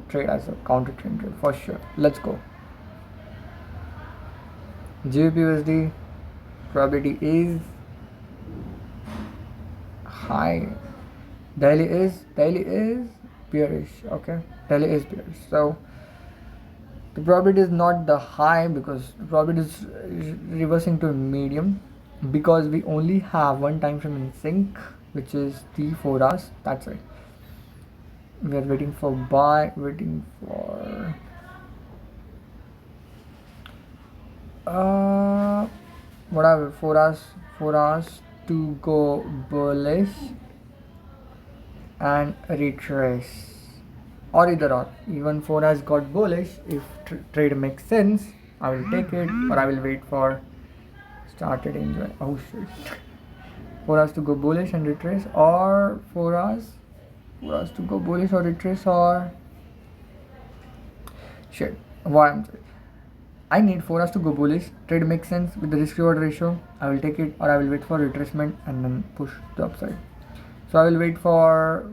trade as a counter trend trade for sure. Let's go. GBPUSD probability is high. Daily is bearish. Okay, daily is bearish. So the probability is not the high because the probability is reversing to medium because we only have one time frame in sync, which is the 4 hours. That's it. We are waiting for buy, waiting for whatever 4 hours to go bullish and retrace, or either or. Even 4 hours got bullish. If trade makes sense, I will take it, or I will wait for started enjoy. Oh shit. 4 hours to go bullish and retrace, or 4 hours to go bullish or retrace, or shit. What I'm saying, I need 4 hours to go bullish. Trade makes sense with the risk reward ratio. I will take it, or I will wait for retracement and then push the upside. So I will wait for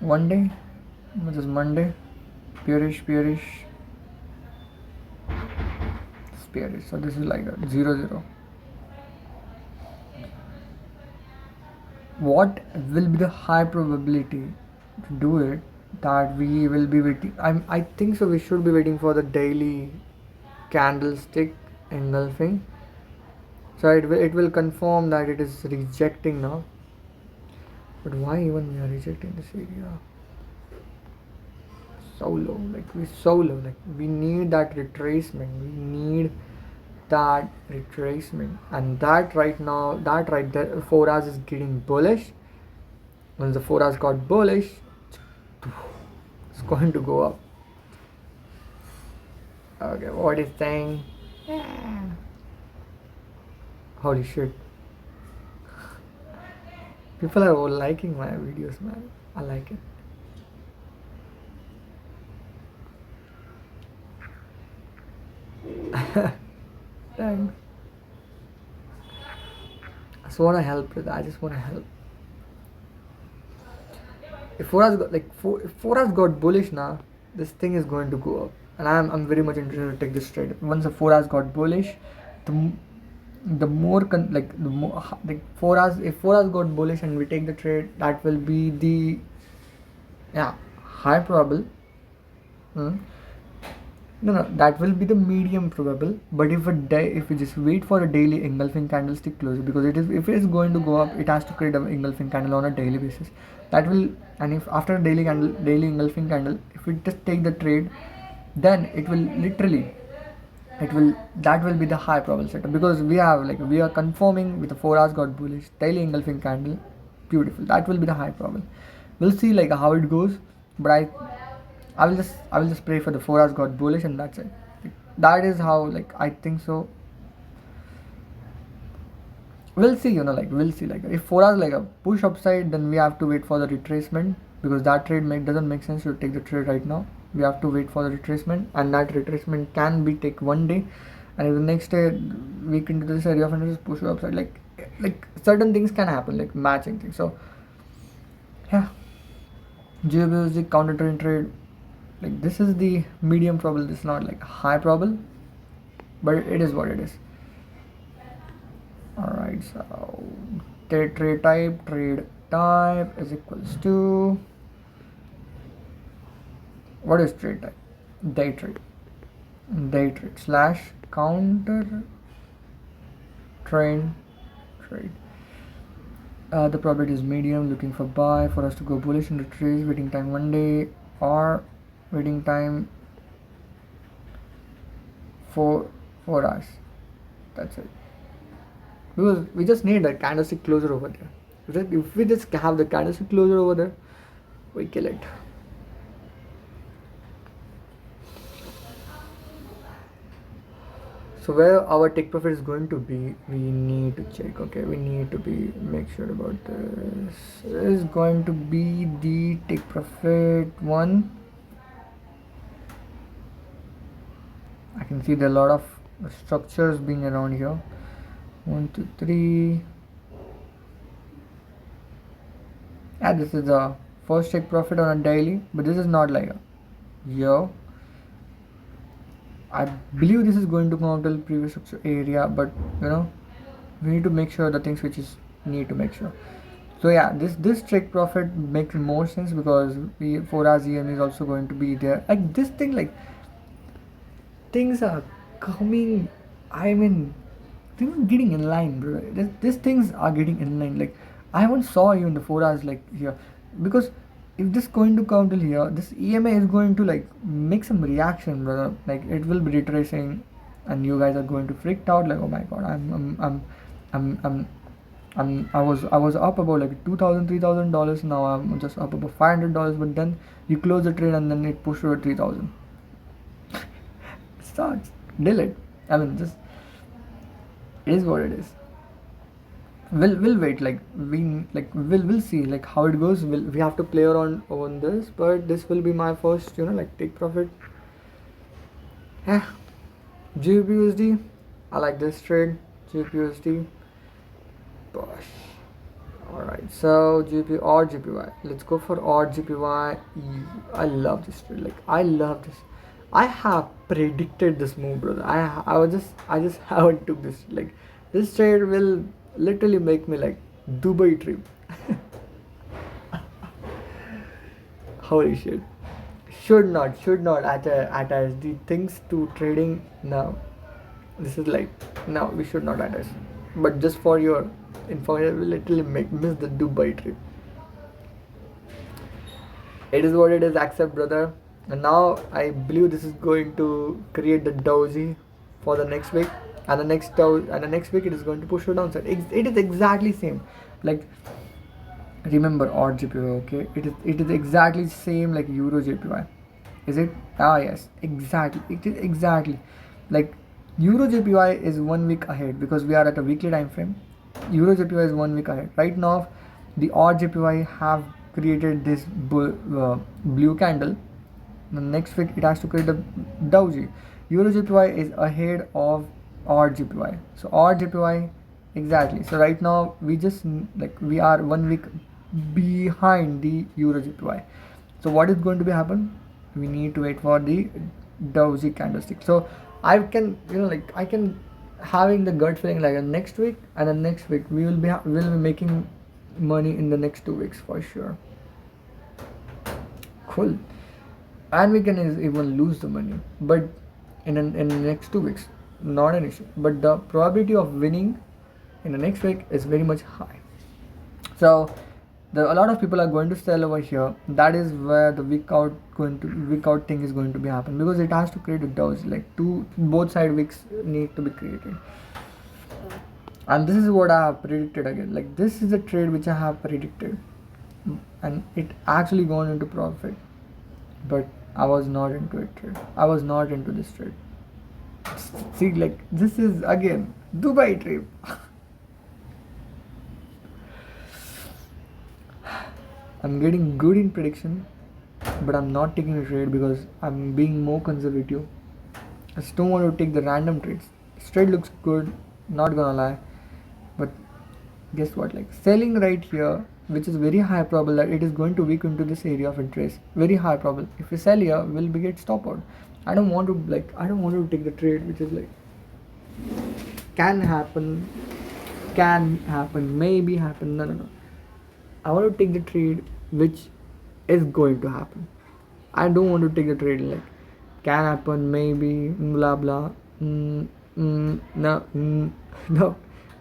1 day, which is Monday. Bearish. So this is like a 0 0. What will be the high probability to do it? That we will be waiting. I think so. We should be waiting for the daily candlestick engulfing. So it will confirm that it is rejecting now. But why even we are rejecting this area? So low, like we need that retracement. We need that retracement, and that right now, that right there, 4 hours is getting bullish. Once the 4 hours got bullish, it's going to go up. Okay, what is saying? Yeah. Holy shit. People are all liking my videos, man. I like it. Thanks. I just want to help with that. I just want to help. If 4 hours got if 4 hours got bullish now, this thing is going to go up, and I'm very much interested to take this trade. Once the 4 hours got bullish, the more 4 hours, if 4 hours got bullish and we take the trade, that will be the high probable. No, that will be the medium probable. But if we just wait for a daily engulfing candlestick closure, because if it is going to go up, it has to create an engulfing candle on a daily basis. That will, and if after a daily engulfing candle, if we just take the trade, then it will literally, that will be the high probable setup, because we are confirming with the 4 hours got bullish, daily engulfing candle, beautiful. That will be the high probable. We'll see how it goes, but I will just pray for the 4 hours got bullish, and that's it. That is how I think so. We'll see, we'll see. If 4 hours a push upside, then we have to wait for the retracement, because that trade doesn't make sense to take the trade right now. We have to wait for the retracement, and that retracement can be take 1 day, and if the next day week into this area of interest push upside, like certain things can happen, like matching things. So yeah, GBUSD counter trade. This is the medium probable. This is not high probable, but it is what it is. Alright, so trade type is equals to, what is trade type? Day trade slash counter trade. The probability is medium, looking for buy for us to go bullish in the trades. Waiting time 1 day, or waiting time 4 hours. That's it. Because we just need a candlestick closure over there. If we just have the candlestick closure over there, we kill it. So where our take profit is going to be, we need to check. Okay, we need to make sure about this. This is going to be the take profit one. I can see there are a lot of structures being around here. 1, 2, 3. Yeah, this is the first take profit on a daily, but this is not here. I believe this is going to come out to the previous structure area, but we need to make sure the things which is need to make sure. So yeah, this take profit makes more sense, because 4 hours EM is also going to be there. This thing, things are coming. I mean, things are getting in line, bro. These things are getting in line. I haven't saw even the 4 hours here, because if this going to come till here, this EMA is going to make some reaction, brother. It will be retracing, and you guys are going to freak out. Oh my god, I was up about $2,000, $3,000. Now I'm just up about $500. But then you close the trade, and then it pushed over 3,000. Starts delete. I mean, just it is what it is. We'll wait. We'll see how it goes. We have to play around on this, but this will be my first take profit. Yeah, GBUSD. I like this trade. GBUSD. Gosh. Alright, so GP or GPY. Let's go for or GPY. I love this trade. Like I love this. I have predicted this move, brother. I just haven't took this. Like this trade will literally make me like Dubai trip. Holy shit. Should not attach the things to trading now. This is like no, we should not attach. But just for your information, we literally miss the Dubai trip. It is what it is. Accept, brother. And now I believe this is going to create the doji for the next week, and the next week it is going to push you downside. It is exactly same. Like remember or GPY, okay? It is exactly same like Euro JPY. Is it? Ah yes, exactly. It is exactly like Euro JPY is 1 week ahead because we are at a weekly time frame. Euro JPY is 1 week ahead. Right now, the OR JPY have created this blue candle. The next week it has to create a doji. Euro JPY is ahead of OR JPY. So OR JPY exactly. So right now we just like we are 1 week behind the Euro JPY. So what is going to be happen? We need to wait for the doji candlestick. So I can like I can having the gut feeling like next week and the next week we will be making money in the next 2 weeks for sure. Cool. And we can even lose the money, but in the next 2 weeks, not an issue. But the probability of winning in the next week is very much high. So a lot of people are going to sell over here. That is where the week out thing is going to be happen because it has to create a doji. Like both side wicks need to be created. And this is what I have predicted again. Like this is a trade which I have predicted, and it actually gone into profit. But I was not into it trade. I was not into this trade. See, like this is again Dubai trip. I'm getting good in prediction, but I'm not taking a trade because I'm being more conservative. I just don't want to take the random trades. This trade looks good, not gonna lie. But guess what? Like selling right here, which is very high probable that it is going to weaken into this area of interest. Very high probable. If we sell here, we'll be get stop out. I don't want to take the trade which is like can happen, maybe happen. No. I want to take the trade which is going to happen. I don't want to take the trade like can happen, maybe, blah blah. No.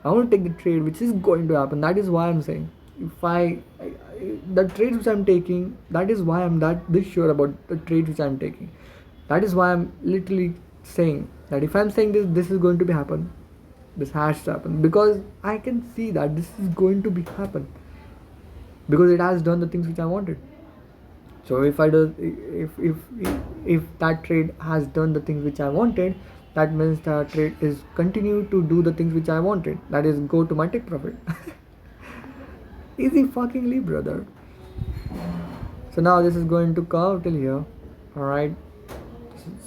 I want to take the trade which is going to happen. That is why I'm saying the trades which I'm taking. That is why I'm this sure about the trade which I'm taking. That is why I'm literally saying that if I'm saying this is going to be happen, this has to happen because I can see that this is going to be happen because it has done the things which I wanted. So if that trade has done the things which I wanted, that means the trade is continue to do the things which I wanted. That is go to my take profit. Easy fuckingly, brother. So now this is going to come till here. Alright.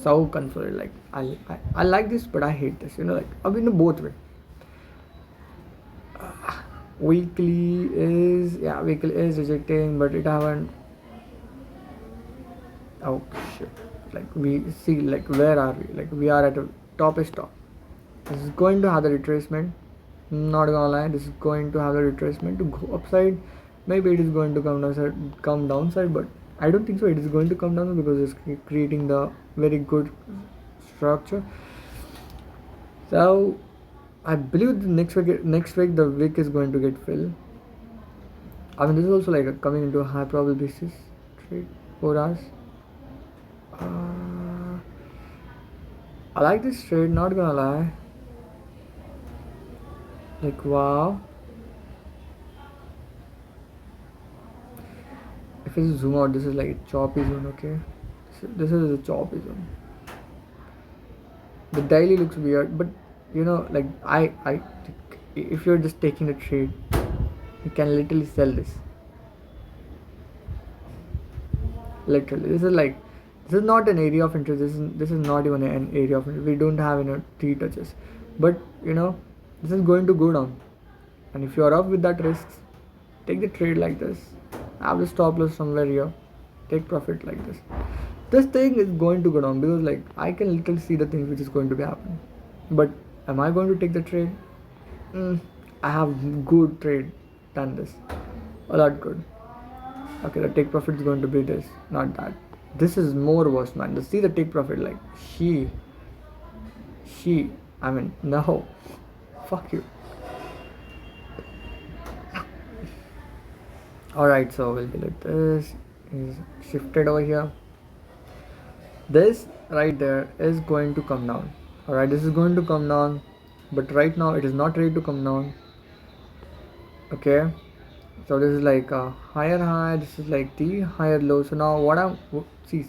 So confused. Like I like this but I hate this. Like I've been both way. Weekly is rejecting, but it haven't. Oh shit! Like we see, like where are we? Like we are at a top. This is going to have the retracement. Not gonna lie, this is going to have the retracement to go upside. Maybe it is going to come downside, but I don't think so. It is going to come down because it's creating the very good structure. So I believe the next week the wick is going to get filled. I mean, this is also like coming into a high probable basis trade 4 hours. I like this trade, not gonna lie. Like wow. If you zoom out, this is like a choppy zone, okay? This is a choppy zone. The daily looks weird, but like I if you're just taking a trade, you can literally sell this. Literally, this is not an area of interest. This is not even an area of interest. We don't have 3 touches, but this is going to go down, and if you're up with that risk, take the trade like this, have the stop loss somewhere here, take profit like this. This thing is going to go down because like I can literally see the things which is going to be happening. But am I going to take the trade? I have good trade done this, a lot good. Okay, the take profit is going to be this, not that. This is more worse, man. To see the take profit like I mean no, fuck you. Alright, so we'll be like this is shifted over here. This right there is going to come down. Alright, this is going to come down, but right now it is not ready to come down. Okay, so this is like a higher high, this is like the higher low. So now what I'm see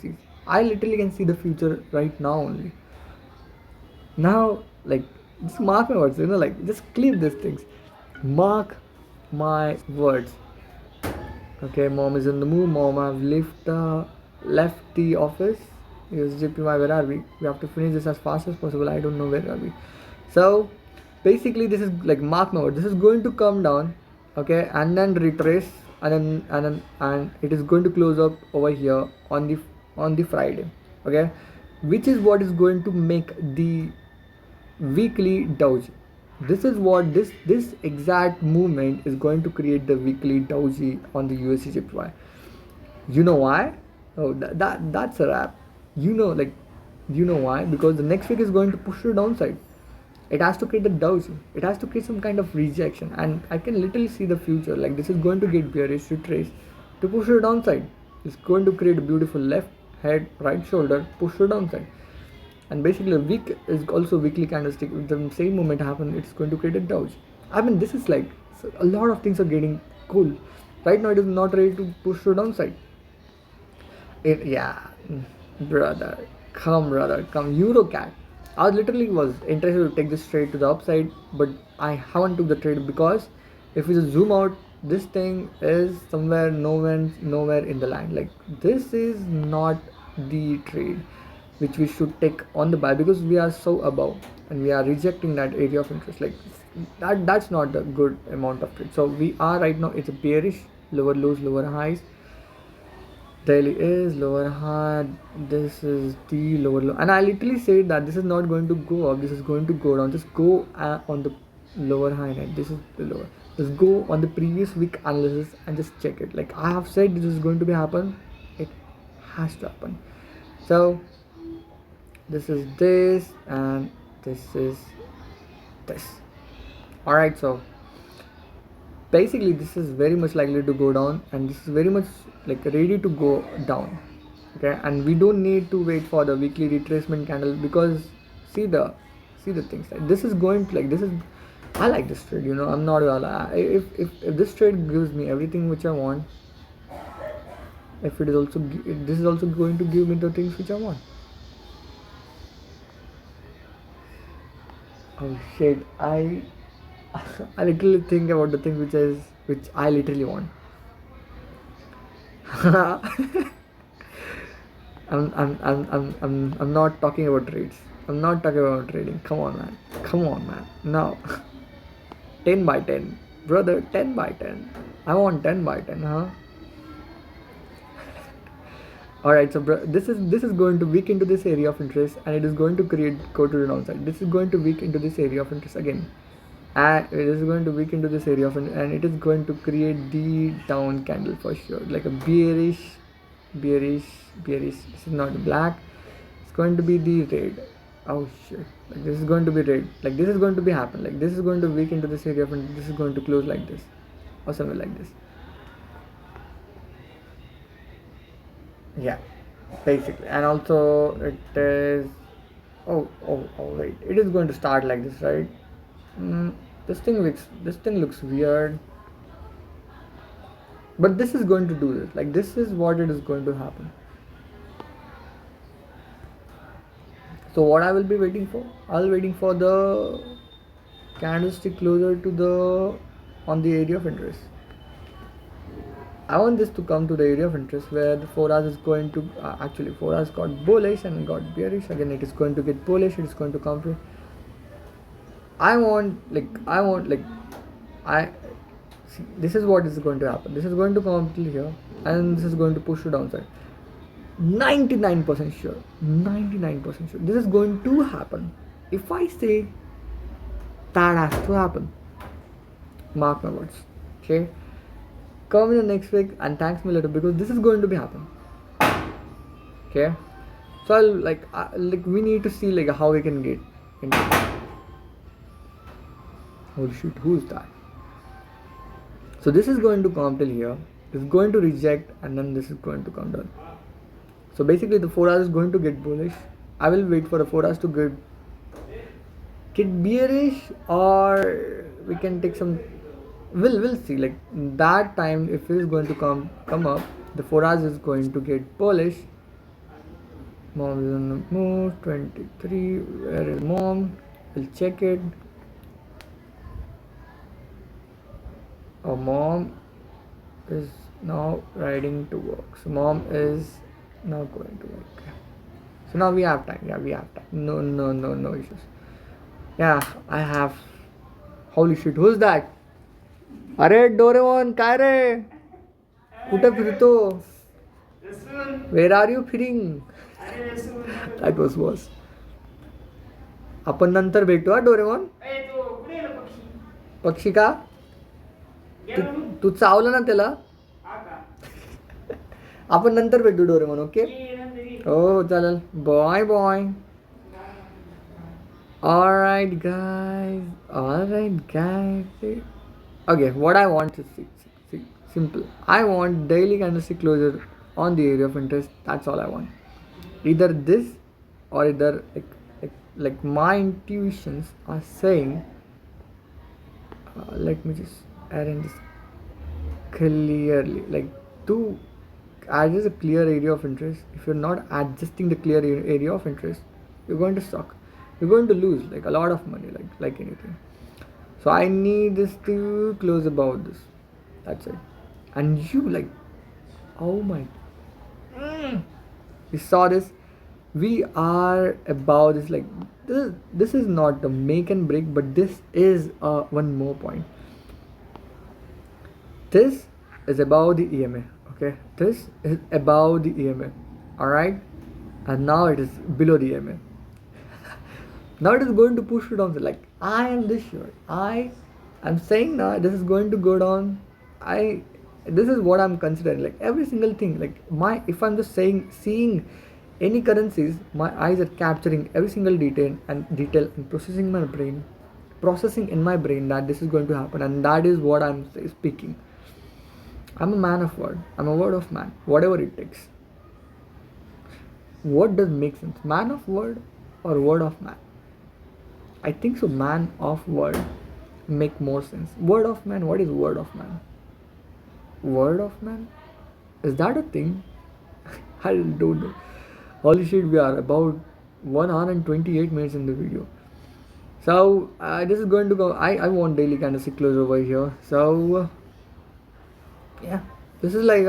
I literally can see the future right now only. Now like just mark my words, like just clip these things. Mark my words. Okay, mom is in the move. Mom have left the office. Yes, JPY, where are we? We have to finish this as fast as possible. I don't know where are we. So basically this is like mark my words. This is going to come down, okay, and then retrace, and it is going to close up over here on the Friday, okay, which is what is going to make the weekly doji. This is what this exact movement is going to create the weekly doji on the USD JPY. You know why? Oh, that's a wrap. You know why? Because the next week is going to push the downside. It has to create the doji. It has to create some kind of rejection, and I can literally see the future. Like this is going to get bearish retrace to push the downside. It's going to create a beautiful left head, right shoulder, push the downside. And basically a week is also weekly candlestick. With the same moment happen, it's going to create a doji. I mean, this is like so a lot of things are getting cool. Right now it is not ready to push to downside. Brother, come Eurocat. I literally was interested to take this trade to the upside, but I haven't took the trade because if we just zoom out, this thing is somewhere nowhere in the line. Like this is not the trade which we should take on the buy because we are so above and we are rejecting that area of interest. Like that's not a good amount of trade. So we are right now, it's a bearish, lower lows, lower highs. Daily is lower high, this is the lower low, and I literally said that this is not going to go up, this is going to go down. Just go on the lower high, right? This is the lower. Just go on the previous week analysis and just check it. Like I have said, this is going to be happen, it has to happen. So this is this and this is this. Alright, so basically this is very much likely to go down, and this is very much like ready to go down, okay, and we don't need to wait for the weekly retracement candle because see the things like this is going to, like this is, I like this trade, I'm not if this trade gives me everything which I want, if it is also, this is also going to give me the things which I want. Oh shit, I literally think about the thing which I literally want. I'm not talking about trades. I'm not talking about trading. Come on, man. No. 10 by 10, brother. 10 by 10. I want 10 by 10, huh? Alright, so this is going to weak into this area of interest, and it is going to go to the downside. This is going to weak into this area of interest again. And it is going to weak into this area of, and it is going to create the down candle for sure, like a bearish. This is not black, it's going to be the red. Oh shit, like this is going to be red, like this is going to be happen, like this is going to weak into this area of, and this is going to close like this or something like this. Yeah, basically. And also it is, oh wait, it is going to start like this, right? This thing looks weird, but this is going to do this, like this is what it is going to happen. So what I will be waiting for, I'll be waiting for the candlestick closer to the on the area of interest. I want this to come to the area of interest where the 4 hours is going to actually 4 hours got bullish and got bearish. Again it is going to get bullish, it is going to come to, I want See, this is what is going to happen. This is going to come till here, and this is going to push to downside. 99% sure. 99% sure. This is going to happen. If I say that has to happen, mark my words. Okay. Come in the next week and thanks me later because this is going to be happen. Okay. So I'll like we need to see like how we can get into it. Holy shit, who's that? So this is going to come till here. It's going to reject and then this is going to come down. So basically the 4 hours is going to get bullish. I will wait for the 4 hours to get bearish, or we can take some. We'll see. Like that time, if it is going to come up, the 4 hours is going to get bullish. Mom is on the move. 23. Where is mom? We'll check it. Oh, mom is now riding to work. So mom is now going to work. So now we have time. Yeah, we have time. No issues. Yeah, I have. Holy shit, who's that? अरे Doraemon काय रे कुठं फिरतो where are you फिरिंग that was वॉस आपण नंतर भेटू हा डोरेमोन पक्षी का तू चावलं ना त्याला आपण नंतर भेटू डोरेमोन ओके हो चालेल boy boy Alright guys. Okay, what I want to see simple. I want daily candlestick closure on the area of interest. That's all I want. Either this or either like my intuitions are saying. Let me just arrange this clearly. Like to adjust a clear area of interest. If you're not adjusting the clear area of interest, you're going to suck. You're going to lose like a lot of money, like anything. So I need this to close above this. That's it. And you like, oh my, you saw this. We are above this. Like this is not the make and break, but this is one more point. This is above the EMA. Okay, this is above the EMA. All right, and now it is below the EMA. Now it is going to push it down. Like I am this sure. I am saying now this is going to go down. This is what I'm considering. Like every single thing. Like if I'm just seeing any currencies, my eyes are capturing every single detail and processing in my brain that this is going to happen, and that is what I'm speaking. I'm a man of word. I'm a word of man. Whatever it takes. What does make sense? Man of word or word of man? I think so. Man of word make more sense. Word of man. What is word of man? Word of man? Is that a thing? I don't know. Holy shit, we are about 1 hour and 28 minutes in the video. So this is going to go. I want daily candlestick close over here. So yeah, this is like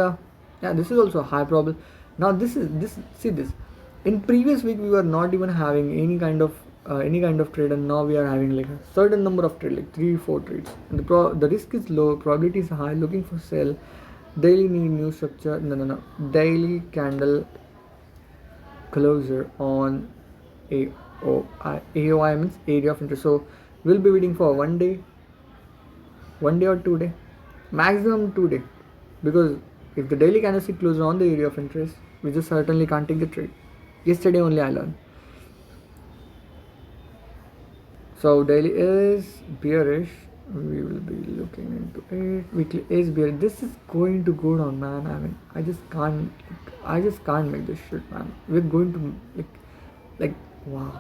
this is also a high problem. Now this. See this. In previous week we were not even having any kind of trade, and now we are having like a certain number of trade, like 3-4 trades, and the risk is low, probability is high, looking for sell, daily need new structure, no, daily candle closure on AOI means area of interest. So we'll be waiting for one day or 2 day, maximum 2 day, because if the daily candlestick closure on the area of interest, we just certainly can't take the trade. Yesterday only I learned. So daily is bearish. We will be looking into it. Weekly is bearish. This is going to go down, man. I mean, I just can't make this shit, man. We're going to like wow.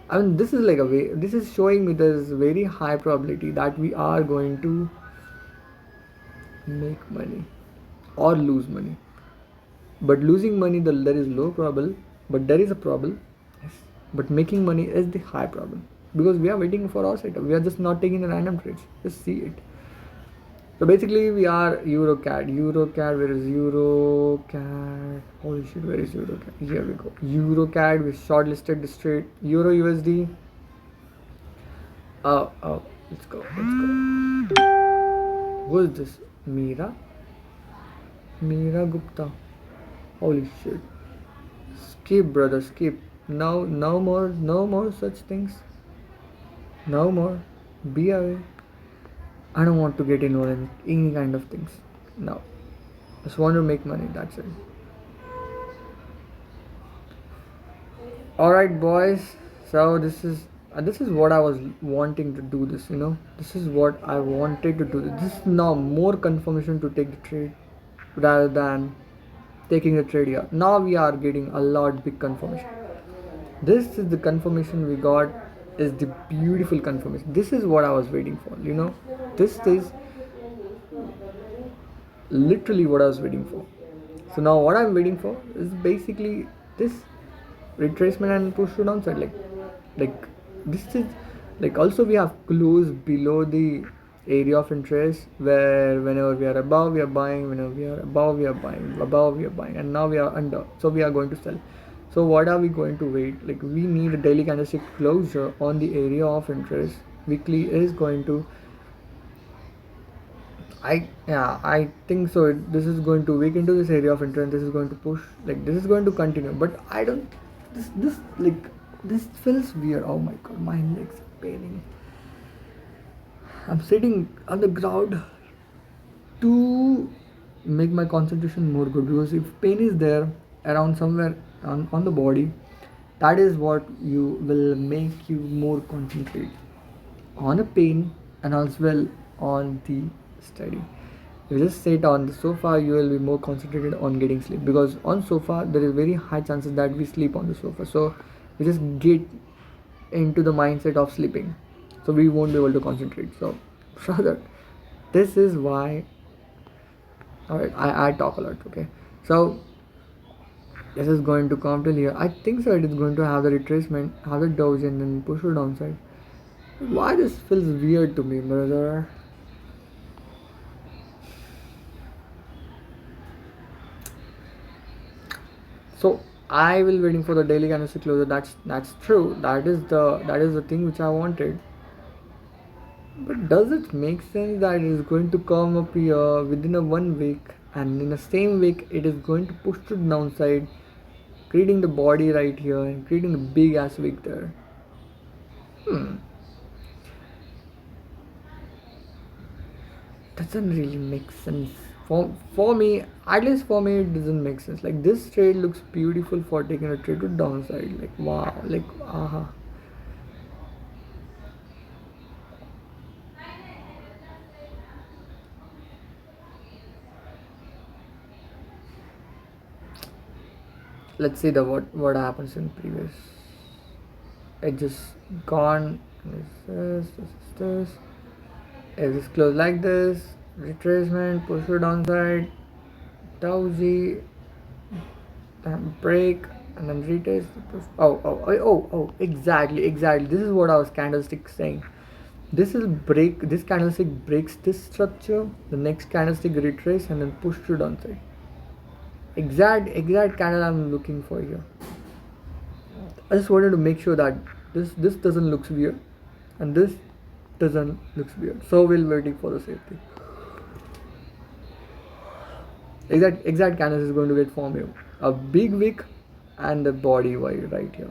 I mean, this is like a way. This is showing me there's very high probability that we are going to make money or lose money. But losing money, there is low probable. But there is a problem. Yes. But making money is the high problem. Because we are waiting for our setup. We are just not taking the random trades. Just see it. So basically we are EuroCAD. Where is EuroCAD? Holy shit, where is EuroCAD? Here we go. EuroCAD, we shortlisted this trade. Euro USD. Let's go. Who is this? Meera? Meera Gupta. Holy shit. Skip, brother, skip. No more such things. No more. Be away. I don't want to get involved in any kind of things. No. Just want to make money, that's it. Alright boys, so this is what I was wanting to do this, This is what I wanted to do. This is now more confirmation to take the trade rather than taking the trade here. Now we are getting a lot big confirmation. This is the confirmation we got, is the beautiful confirmation. This is what I was waiting for, This is literally what I was waiting for. So now what I'm waiting for is basically this retracement and push to downside. Like this is like, also we have close below the area of interest, where whenever we are above we are buying, whenever we are above we are buying, above we are buying, and now we are under, so we are going to sell. So what are we going to wait? Like, we need a daily candlestick closure on the area of interest. Weekly is going to, I think so. This is going to weak into this area of interest. This is going to push, like this is going to continue. But I don't. This feels weird. Oh my god, my legs are paining. I'm sitting on the ground to make my concentration more good, because if pain is there around somewhere on the body, that is what you will make you more concentrate on the pain and as well on the study. If you just sit on the sofa, you will be more concentrated on getting sleep, because on sofa there is very high chances that we sleep on the sofa. So we just get into the mindset of sleeping, so we won't be able to concentrate. So brother, this is why, alright, I talk a lot, okay? So this is going to come till here. I think so it is going to have the retracement, have the doji, and then push it downside. Why this feels weird to me, brother? So I will waiting for the daily candlestick closure. That's true. That is the thing which I wanted. But does it make sense that it is going to come up here within a 1 week, and in the same week it is going to push to the downside, creating the body right here and creating the big ass wick there? Doesn't really make sense for me. At least for me, it doesn't make sense. Like, this trade looks beautiful for taking a trade to downside. Like, wow, like aha. Let's see the what happens in previous. It just gone. This. If it's closed like this, retracement, push to downside, doji, then break, and then retest. Exactly. This is what I was candlestick saying. This candlestick breaks this structure. The next candlestick retrace and then push to downside. Exact candle I'm looking for here. I just wanted to make sure that this doesn't look weird, and this doesn't look weird. So we'll waiting for the safety. Exact candle is going to get formed here. A big wick and the body right here.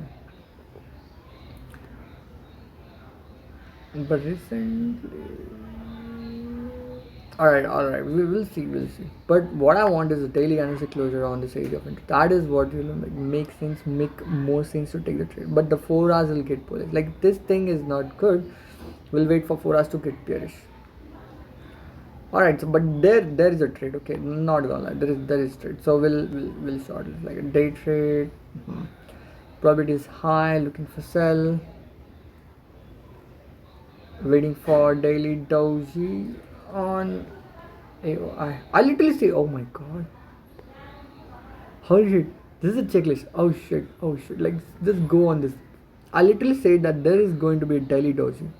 But recently, alright, we'll see. But what I want is a daily candlestick closure on this area of interest. That is what will make more sense to take the trade. But the 4 hours will get bullish. Like, this thing is not good. We'll wait for 4 hours to get bearish. Alright, so but there is a trade, okay? Not gonna lie, there is trade. So we'll short it like a day trade. Probability is high, looking for sell. Waiting for daily doji on AOI. I literally say, oh my god. Holy shit, this is a checklist. Oh shit. Like, just go on this. I literally said that there is going to be a daily doji.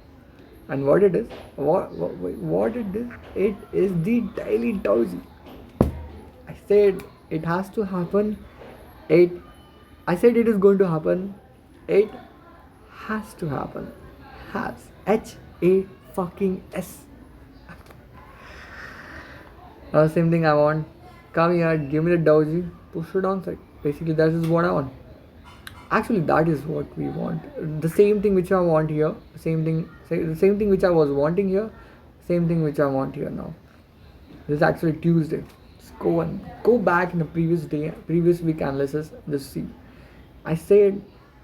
And what it is? What it is? It is the daily doji. I said it has to happen. I said it is going to happen. It has to happen. Has. H-A fucking S. Same thing I want. Come here, give me the doji, push it downside. Basically, that is what I want. Actually, that is what we want. The same thing which I want here. The same thing which I was wanting here. Same thing which I want here now. This is actually Tuesday. Just go back in the previous week analysis. Just see. I said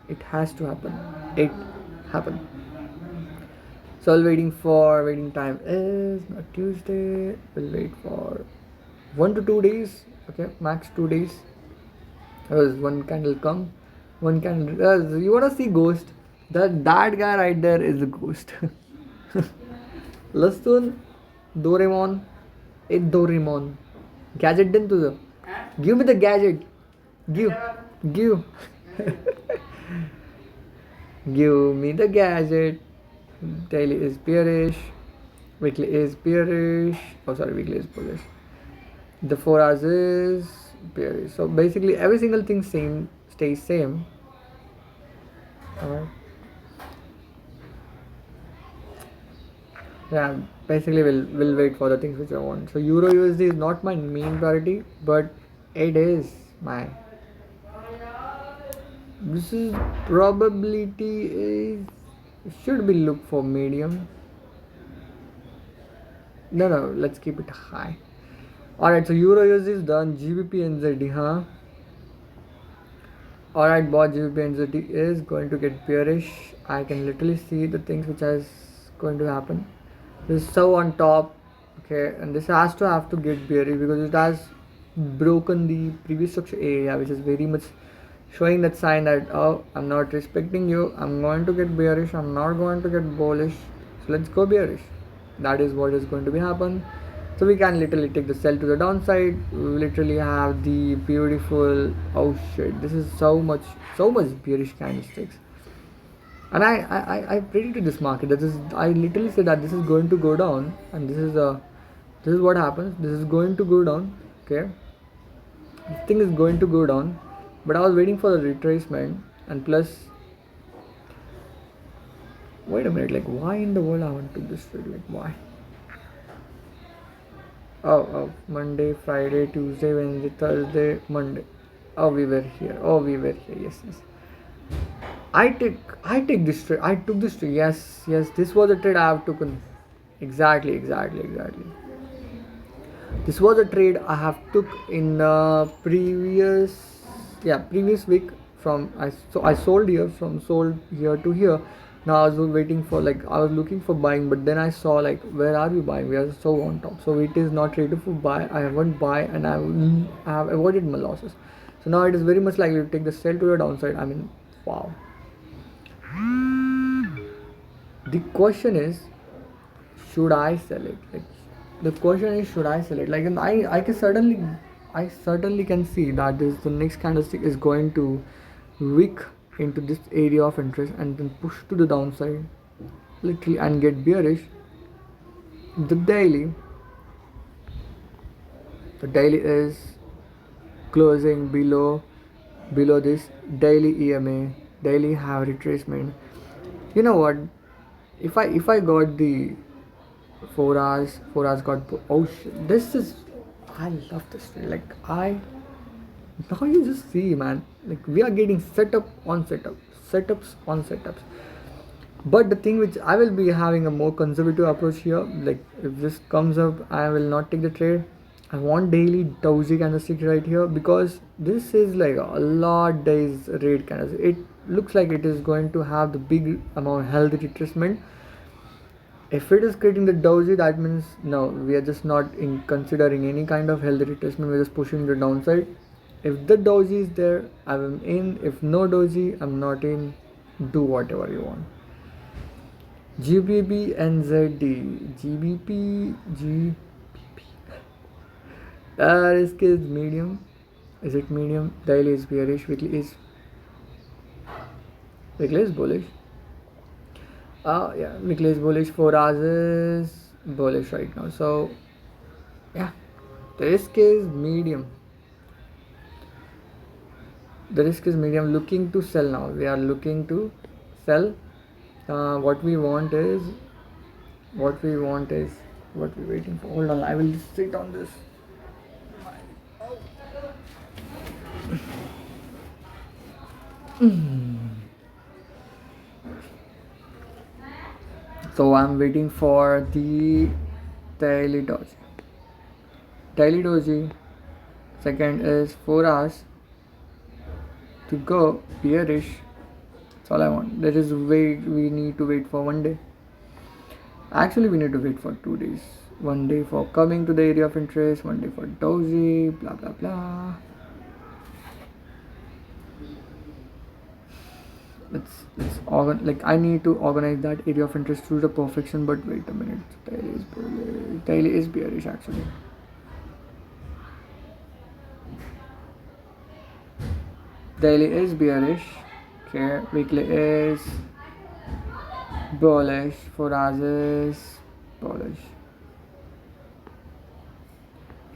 it has to happen. It happened. So I'll waiting time is not Tuesday. We'll wait for 1 to 2 days. Okay, max 2 days. Because one candle come, one candle. You wanna see ghost? That guy right there is a ghost. Lastun, Doraemon, it Doraemon. Gadget din तुझं. Give me the gadget. Give. Give me the gadget. Daily is bearish. Weekly is bearish. Oh, sorry, weekly is bullish. The 4 hours is bearish. So basically, every single thing stays same. Alright. Yeah, basically we'll wait for the things which I want. So Euro USD is not my main priority, but it is my. This is probability is should be look for medium. No, let's keep it high. Alright, so Euro USD is done. GBP NZD, huh? Alright, bot GBP NZD is going to get bearish. I can literally see the things which is going to happen. This is so on top, okay, and this has to get bearish because it has broken the previous structure area, which is very much showing that sign that, oh, I'm not respecting you, I'm going to get bearish, I'm not going to get bullish, so let's go bearish. That is what is going to be happen. So we can literally take the sell to the downside. We literally have the beautiful, oh shit, this is so much bearish candlesticks. And I predicted this market. I literally said that this is going to go down, and this is what happens. This is going to go down. Okay, this thing is going to go down, but I was waiting for the retracement, and plus, wait a minute, like why in the world I want to do this trade? Like why? Oh, Monday, Friday, Tuesday, Wednesday, Thursday, Monday. Oh, we were here. Yes. I take this trade. I took this trade. Yes. This was a trade I have taken. Exactly. This was a trade I have took in the previous week. I sold here to here. Now I was waiting for I was looking for buying, but then I saw where are we buying? We are so on top, so it is not ready for buy. I haven't buy, and I have avoided my losses. So now it is very much likely to take the sell to the downside. I mean, wow. The question is, should I sell it? The question is, should I sell it? And I certainly can see that the next candlestick is going to wick into this area of interest and then push to the downside, literally, and get bearish. The daily is closing below this daily EMA. Daily have retracement. You know what? If I got the 4 hours got, oh shit, I love this trade. Now you just see, man, we are getting setups on setups. But the thing which I will be having a more conservative approach here, if this comes up, I will not take the trade. I want daily doji candlestick right here because this is a lot days red candlestick. It looks like it is going to have the big amount healthy retracement. If it is creating the doji, that means no, we are just not considering any kind of healthy retracement. We're just pushing the downside. If the doji is there, I am in. If no doji, I'm not in. Do whatever you want. GBP NZD. GBP. Risk is medium. Is it medium? Daily is bearish. Weekly is bullish. Weekly is bullish. 4 hours is bullish right now. So, yeah, the risk is medium. Looking to sell now. We are looking to sell. What we want is what we're waiting for. Hold on, I will just sit on this. So I'm waiting for the daily doji. Daily doji. Second is 4 hours to go bearish. That's all I want. That is wait. We need to wait for 1 day. Actually, we need to wait for 2 days. 1 day for coming to the area of interest. 1 day for doji. Blah blah blah. Like I need to organize that area of interest to the perfection. But wait a minute. Daily is bullish. Daily is bearish actually. Daily is bearish. Okay. Weekly is bullish. 4 hours is bullish.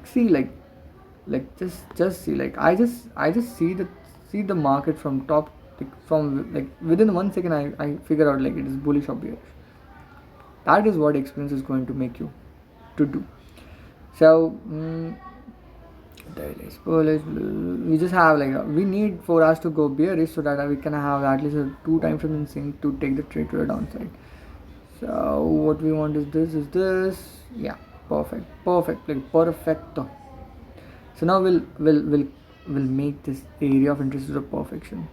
See just see I just see the market from top, like from like within 1 second I figure out like it is bullish or bearish. That is what experience is going to make you to do. So daily is bullish. We just have we need 4 hours to go bearish so that we can have at least 2 times in sync to take the trade to the downside. So what we want is this. Yeah, perfect, like perfecto. So now we'll make this area of interest to the perfection.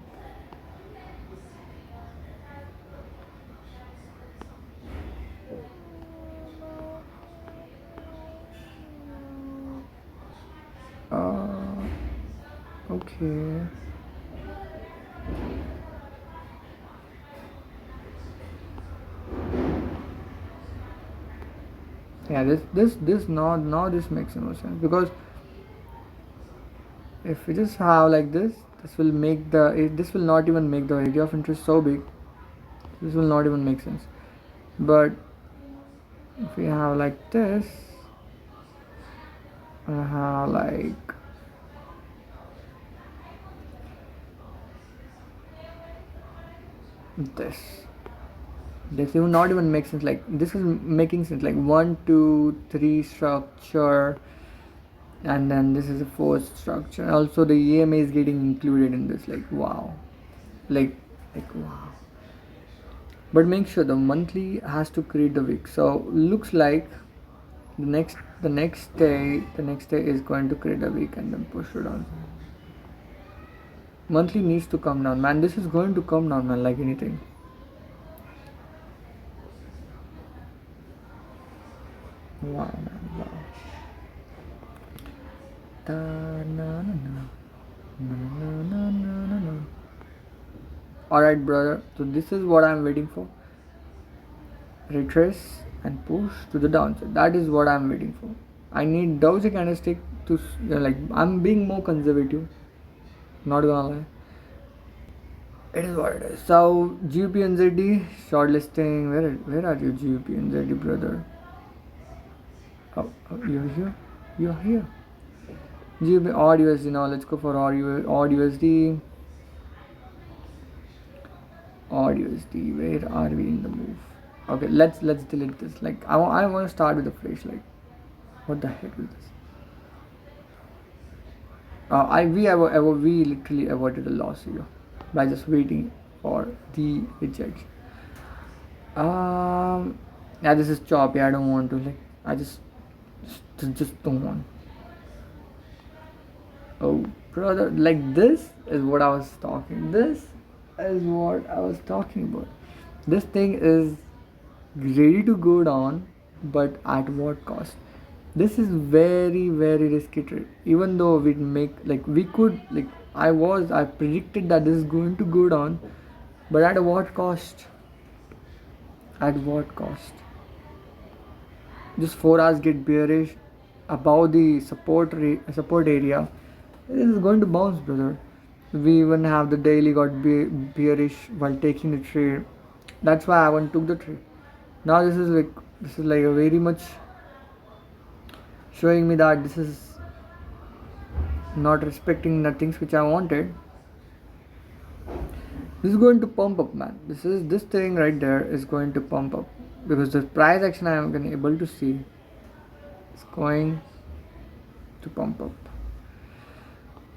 Okay. Yeah, this now this makes no sense, because if we just have like this will make this will not even make the area of interest so big. This will not even make sense. But if we have like this, I have like this. This will not even make sense. Like this is making sense. Like 1, 2, 3 structure, and then this is a fourth structure. Also, the EMA is getting included in this. Like wow, like wow. But make sure the monthly has to create the week. So looks like the next day is going to create a week and then push it on. Monthly needs to come down, man. This is going to come down, man, like anything. Wow, man, wow. Alright, brother. So this is what I'm waiting for. Retrace and push to the downside. That is what I'm waiting for. I need Doji candlestick to like I'm being more conservative. Not gonna lie. It is what it is. So GUPNZD shortlisting. Where are you, GUPNZD brother? Oh, you're here. You're here. GUP odd USD now. Let's go for odd USD. Odd USD. Where are we in the move? Okay, let's delete this. Like I want to start with a fresh. Like, what the heck is this? We literally avoided a loss here by just waiting for the rejection. Yeah, this is choppy. I don't want to like. I just don't want. Oh, brother, like this is what I was talking. This is what I was talking about. This thing is ready to go down, but at what cost? This is very risky trade. Even though we make we could I predicted that this is going to go down, but at what cost? At what cost? Just 4 hours get bearish above the support area. This is going to bounce, brother. We even have the daily got bearish while taking the trade. That's why I haven't took the trade. Now this is like a very much showing me that this is not respecting the things which I wanted. This is going to pump up, man. This thing right there is going to pump up, because the price action I am able to see is going to pump up.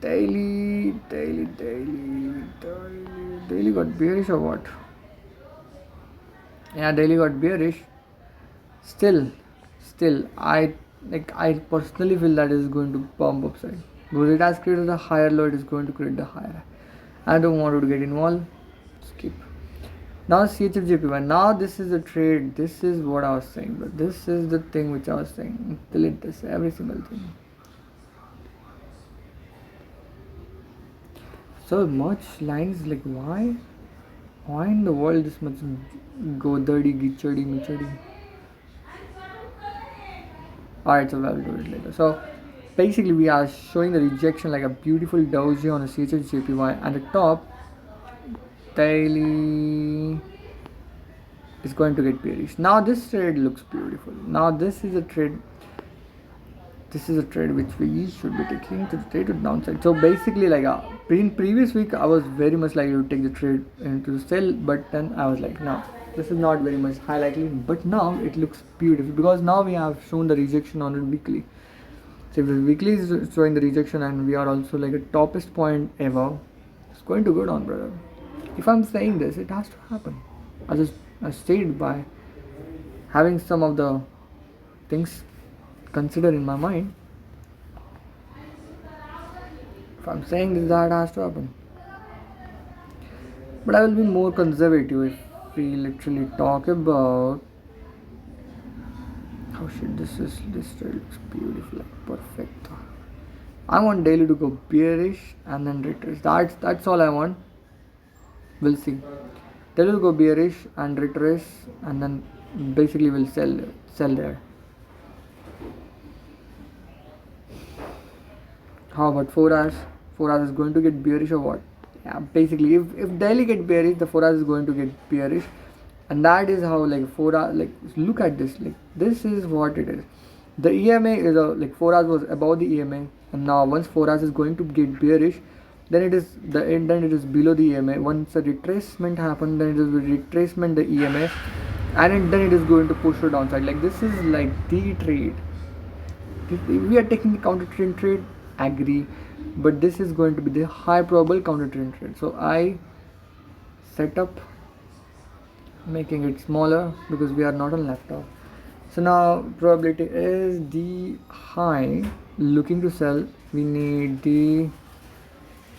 Daily. Daily got bearish or what? Yeah, daily got bearish. Still, I personally feel that is going to pump upside because it has created a higher low. It is going to create the higher. I don't want to get involved. Skip. Now CHFJPY. Now this is the trade. This is what I was saying. But this is the thing which I was saying. Delete this. Every single thing. So much lines. Like why? Why in the world this much godadi, gichadi, michadi? Alright, so I'll do it later. So basically we are showing the rejection like a beautiful doji on a CHFJPY, and the top daily is going to get bearish. Now this trade looks beautiful. Now this is a trade which we should be taking to the trade to the downside. So basically like in previous week I was very much likely to take the trade into the sell, but then I was like no, this is not very much high likely. But now it looks beautiful because now we have shown the rejection on the weekly. So if the weekly is showing the rejection and we are also like a toppest point ever, it's going to go down, brother. If I'm saying this, it has to happen. I stated by having some of the things considered in my mind. If I'm saying this, that has to happen. But I will be more conservative if we literally talk about how shit this trade looks beautiful, like perfect. I want daily to go bearish and then retrace. That's all I want. We'll see. Daily will go bearish and retrace, and then basically we'll sell there. How about 4 hours? 4 hours is going to get bearish or what? Yeah, basically if daily get bearish, the 4 hours is going to get bearish, and that is how like 4 hours, like look at this, like this is what it is. The EMA is like 4 hours was above the EMA, and now once 4 hours is going to get bearish, then it is below the EMA. Once a retracement happens, then it is retracement the EMA, and then it is going to push the downside. Like this is like the trade. If we are taking the counter trade, agree, but this is going to be the high probable counter trade. So I set up making it smaller because we are not on laptop. So now probability is the high, looking to sell. We need the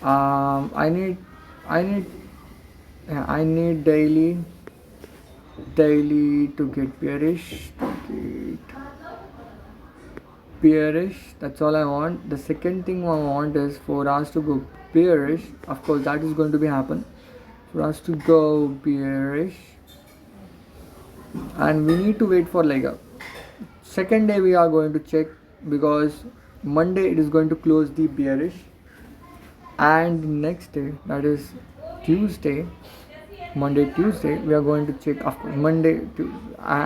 I need daily to get bearish. That's all I want. The second thing I want is for us to go bearish. Of course that is going to be happen. For us to go bearish, and we need to wait for like a second day. We are going to check because Monday it is going to close the bearish, and next day, that is Tuesday, we are going to check. Of course I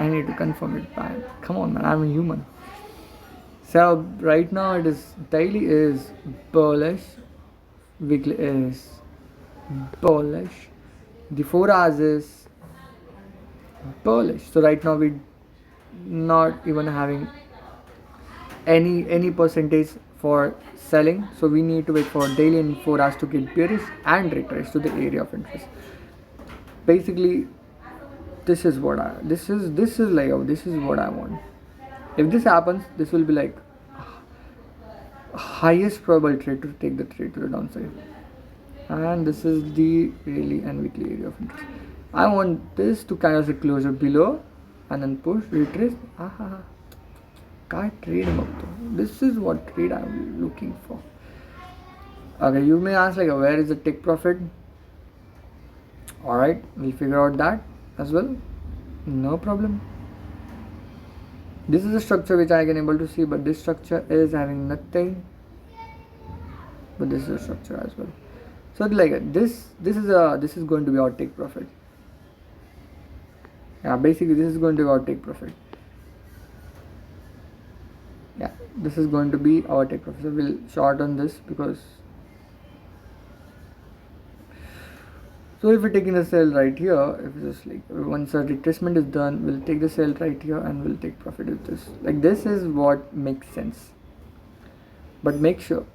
need to confirm it, man. Come on, man, I'm a human. So right now it is daily is bullish, weekly is bullish, the 4 hours is bullish. So right now we not even having any percentage for selling, so we need to wait for daily and 4 hours to get bearish and retrace to the area of interest. Basically this is what this is what I want. If this happens, this will be like highest probable trade to take the trade to the downside, and this is the daily and weekly area of interest. I want this to kind of closure below and then push retrace. Can't trade him up though. This is what trade I'm looking for. Okay, you may ask like where is the take profit? Alright, we'll figure out that as well. No problem. This is a structure which I can able to see, but this structure is having nothing. But this is a structure as well. So like this is going to be our take profit. Yeah, basically this is going to be our take profit. Yeah, this is going to be our take profit. So we'll short on this because. So if we're taking the sell right here, if just like once a retracement is done, we'll take the sell right here and we'll take profit with this. Like this is what makes sense. But make sure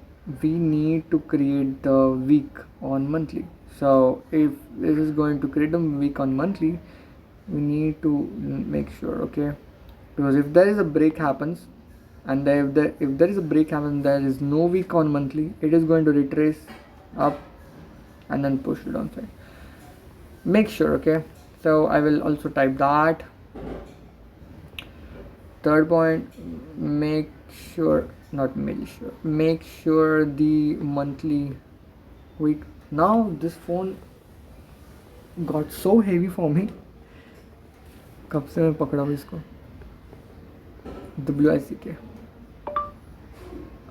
we need to create the week on monthly. So if this is going to create a week on monthly, we need to make sure, okay, because if there is a break happens, and if there is a break happens, there is no week on monthly, it is going to retrace up and then push it downside. Make sure, okay. So I will also type that. Third point, make sure, not make sure, make sure the monthly week. Now this phone got so heavy for me. कब से मैं पकड़ा हूँ इसको? WICK.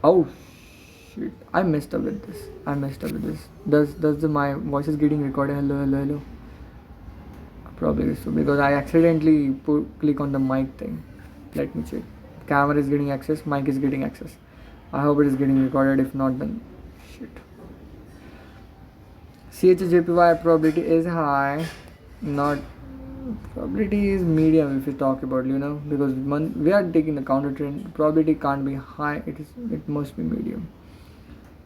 Oh shit! I messed up with this. Does my voice is getting recorded? Hello. Probably so, because I accidentally click on the mic thing. Let me check. Camera is getting access. Mic is getting access. I hope it is getting recorded. If not, then shit. CHJPY probability is high. Not probability is medium if you talk about, because we are taking the counter trend. Probability can't be high. It must be medium.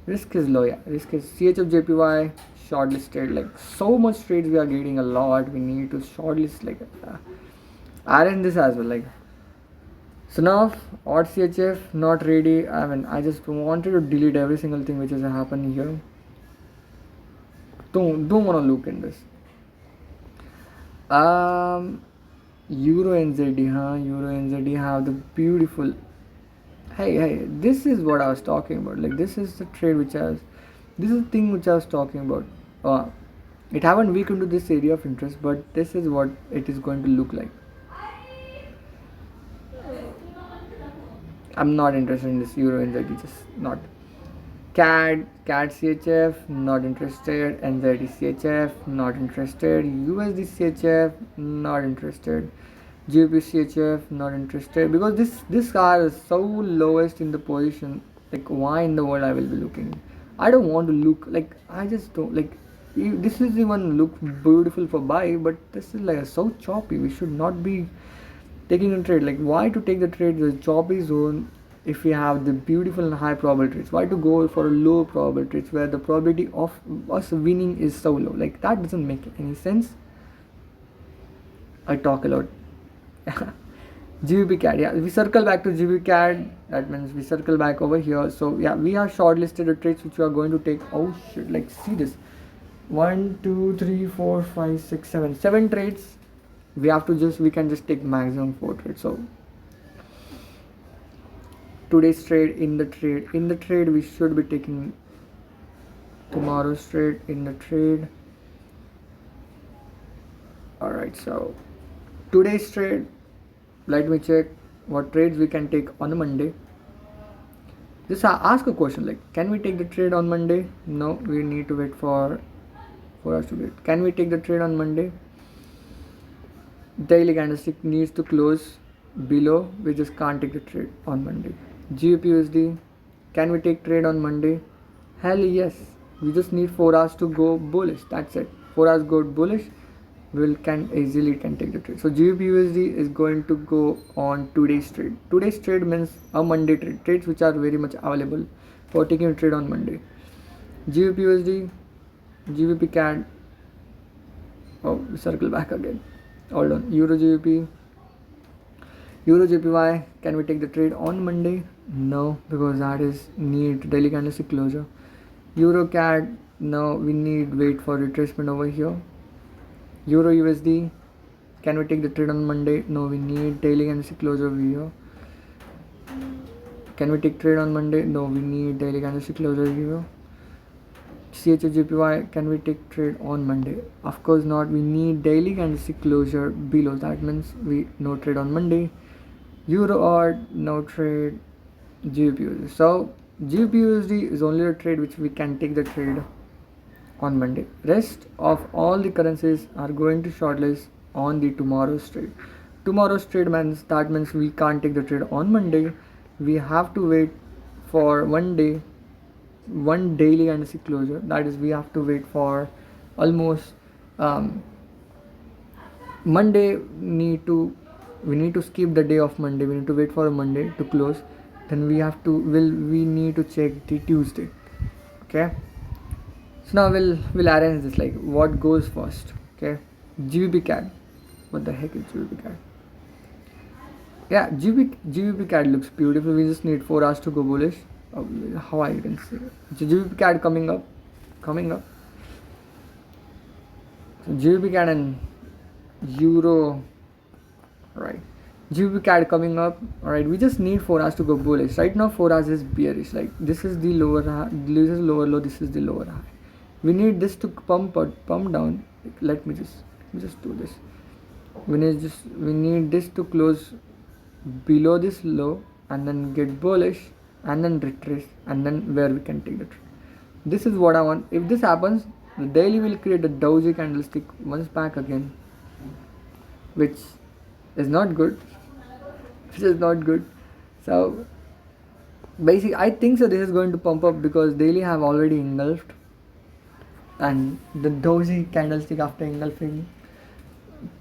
Risk is low. Yeah, risk is CHFJPY shortlisted. Like so much trades we are getting a lot. We need to shortlist add in this as well. Like so now odd CHF not ready. I mean, I just wanted to delete every single thing which has happened here. Don't want to look in this. Euro NZD, Euro NZD have the beautiful. Hey, this is what I was talking about. Like this is the trade this is the thing which I was talking about. It haven't weakened to this area of interest, but this is what it is going to look like. I'm not interested in this Euro NZD, just not. CAD CHF not interested. NZD CHF not interested. USD CHF not interested. GBP CHF not interested, because this car is so lowest in the position. Like why in the world I will be looking? I don't want to look, like I just don't like. This is even look beautiful for buy, but this is like so choppy. We should not be taking a trade. Like why to take the trade the choppy zone if we have the beautiful and high probability trades? Why to go for a low probability trades where the probability of us winning is so low? Like that doesn't make any sense. I talk a lot. GBP CAD, yeah, we circle back to GBP CAD. That means we circle back over here. So yeah, we have shortlisted the trades which we are going to take. Oh shit, like see this, 1 2 3 4 5 6 7 trades. We can just take maximum 4 trades. So today's trade, in the trade we should be taking tomorrow's trade in the trade. Alright, so today's trade, let me check what trades we can take on a Monday. Just ask a question like, can we take the trade on Monday? No, we need to wait for us to wait. Can we take the trade on Monday? Daily candlestick needs to close below. We just can't take the trade on Monday. GBP can we take trade on Monday? Hell yes. We just need 4 hours to go bullish. That's it. 4 hours go bullish. We can easily take the trade. So GBP is going to go on today's trade. Today's trade means a Monday trade. Trades which are very much available for taking a trade on Monday. GBP GBP CAD. Oh, circle back again. Hold on. Euro GBP. Euro JPY, can we take the trade on Monday? No, because that is need daily candlestick closure. Euro CAD, no, we need wait for retracement over here. Euro USD, can we take the trade on Monday? No, we need daily candlestick closure over here. Can we take trade on Monday? No, we need daily candlestick closure over here. CHJPY, can we take trade on Monday? Of course not. We need daily candlestick closure below. That means we no trade on Monday. Euro odd, no trade. GBP. So GBP is only a trade which we can take the trade on Monday. Rest of all the currencies are going to shortlist on the tomorrow's trade. Tomorrow's trade means we can't take the trade on Monday. We have to wait for one daily candlestick closure. That is, we have to wait for almost Monday. We need to skip the day of Monday. We need to wait for a Monday to close. Then we need to check the Tuesday. Okay. So now we'll arrange this like what goes first. Okay, GBP CAD. What the heck is GBP CAD? Yeah, GBP CAD looks beautiful. We just need 4 hours to go bullish. How I can say it. So GBP CAD coming up. So GBP CAD and Euro, right? GBP CAD coming up. Alright, we just need 4 hours to go bullish. Right now 4 hours is bearish. Like this is the lower high, this is lower low, this is the lower high. We need this to pump down. Let me just do this. We need this to close below this low and then get bullish and then retrace and then where we can take the trade. This is what I want. If this happens, the daily will create a doji candlestick once back again, which is not good. So basically I think so this is going to pump up because daily have already engulfed, and the doji candlestick after engulfing,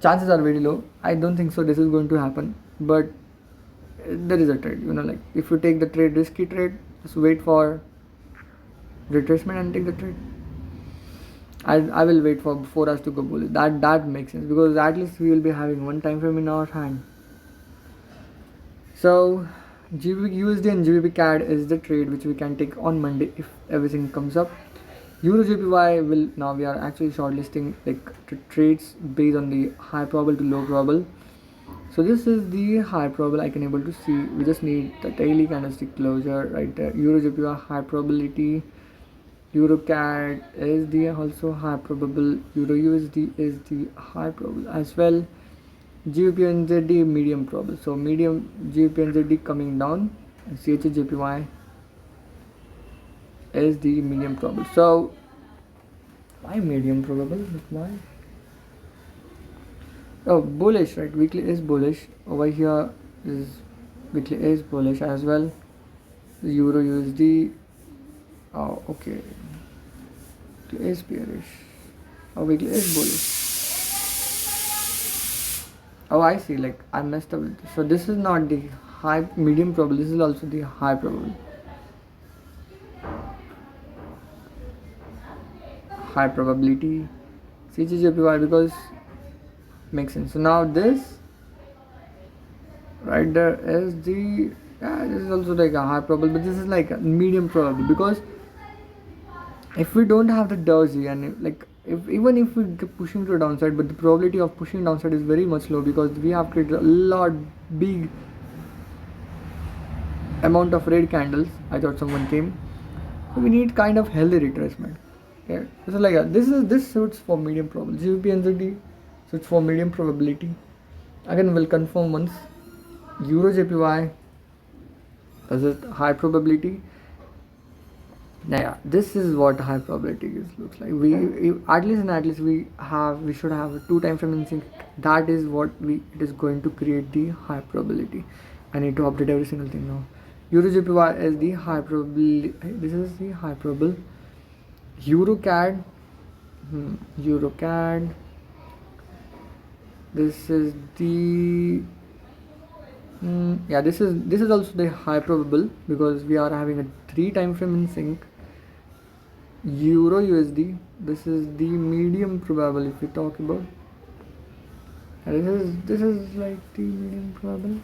chances are very low. I don't think so this is going to happen, but there is a trade, like if you take the trade, risky trade, just wait for retracement and take the trade. I will wait for 4 hours to go bullish. That makes sense because at least we will be having one time frame in our hand. So USD and GBP CAD is the trade which we can take on Monday if everything comes up. Euro JPY now we are actually shortlisting like trades based on the high probable to low probable. So this is the high probable I can able to see. We just need the daily candlestick closure right there. Euro JPY high probability. Euro CAD is the also high probable. Euro USD is the high probable as well. GBP NZD medium probable. So medium GBP NZD coming down, and CHJPY is the medium probable. So why medium probable? Why? Oh, bullish, right? Weekly is bullish. Over here is weekly is bullish as well. Euro USD. Oh, okay. Weekly is bearish. Oh, weekly is bullish. Oh, I see. Like I messed up with this. So this is not the high medium probable. This is also the high probable. High probability. CHJPY because makes sense. So now this right there is the this is also like a high probable, but this is like a medium probable because if we don't have the doji and like even if we keep pushing to the downside, but the probability of pushing downside is very much low because we have created a lot big amount of red candles. I thought someone came, so we need kind of healthy retracement. Okay, so like this suits for medium probability. GBP NZD suits for medium probability. Again, we'll confirm once. Euro JPY is it high probability? Yeah, this is what high probability looks like. We at least we should have a 2 time frame in sync. That is what it is going to create the high probability. I need to update every single thing now. Euro JPY is the high probability. This is the high probable. Euro CAD. Euro CAD. This is the this is also the high probable because we are having a 3 time frame in sync. Euro USD, this is the medium probable if we talk about. And this is like the medium probable.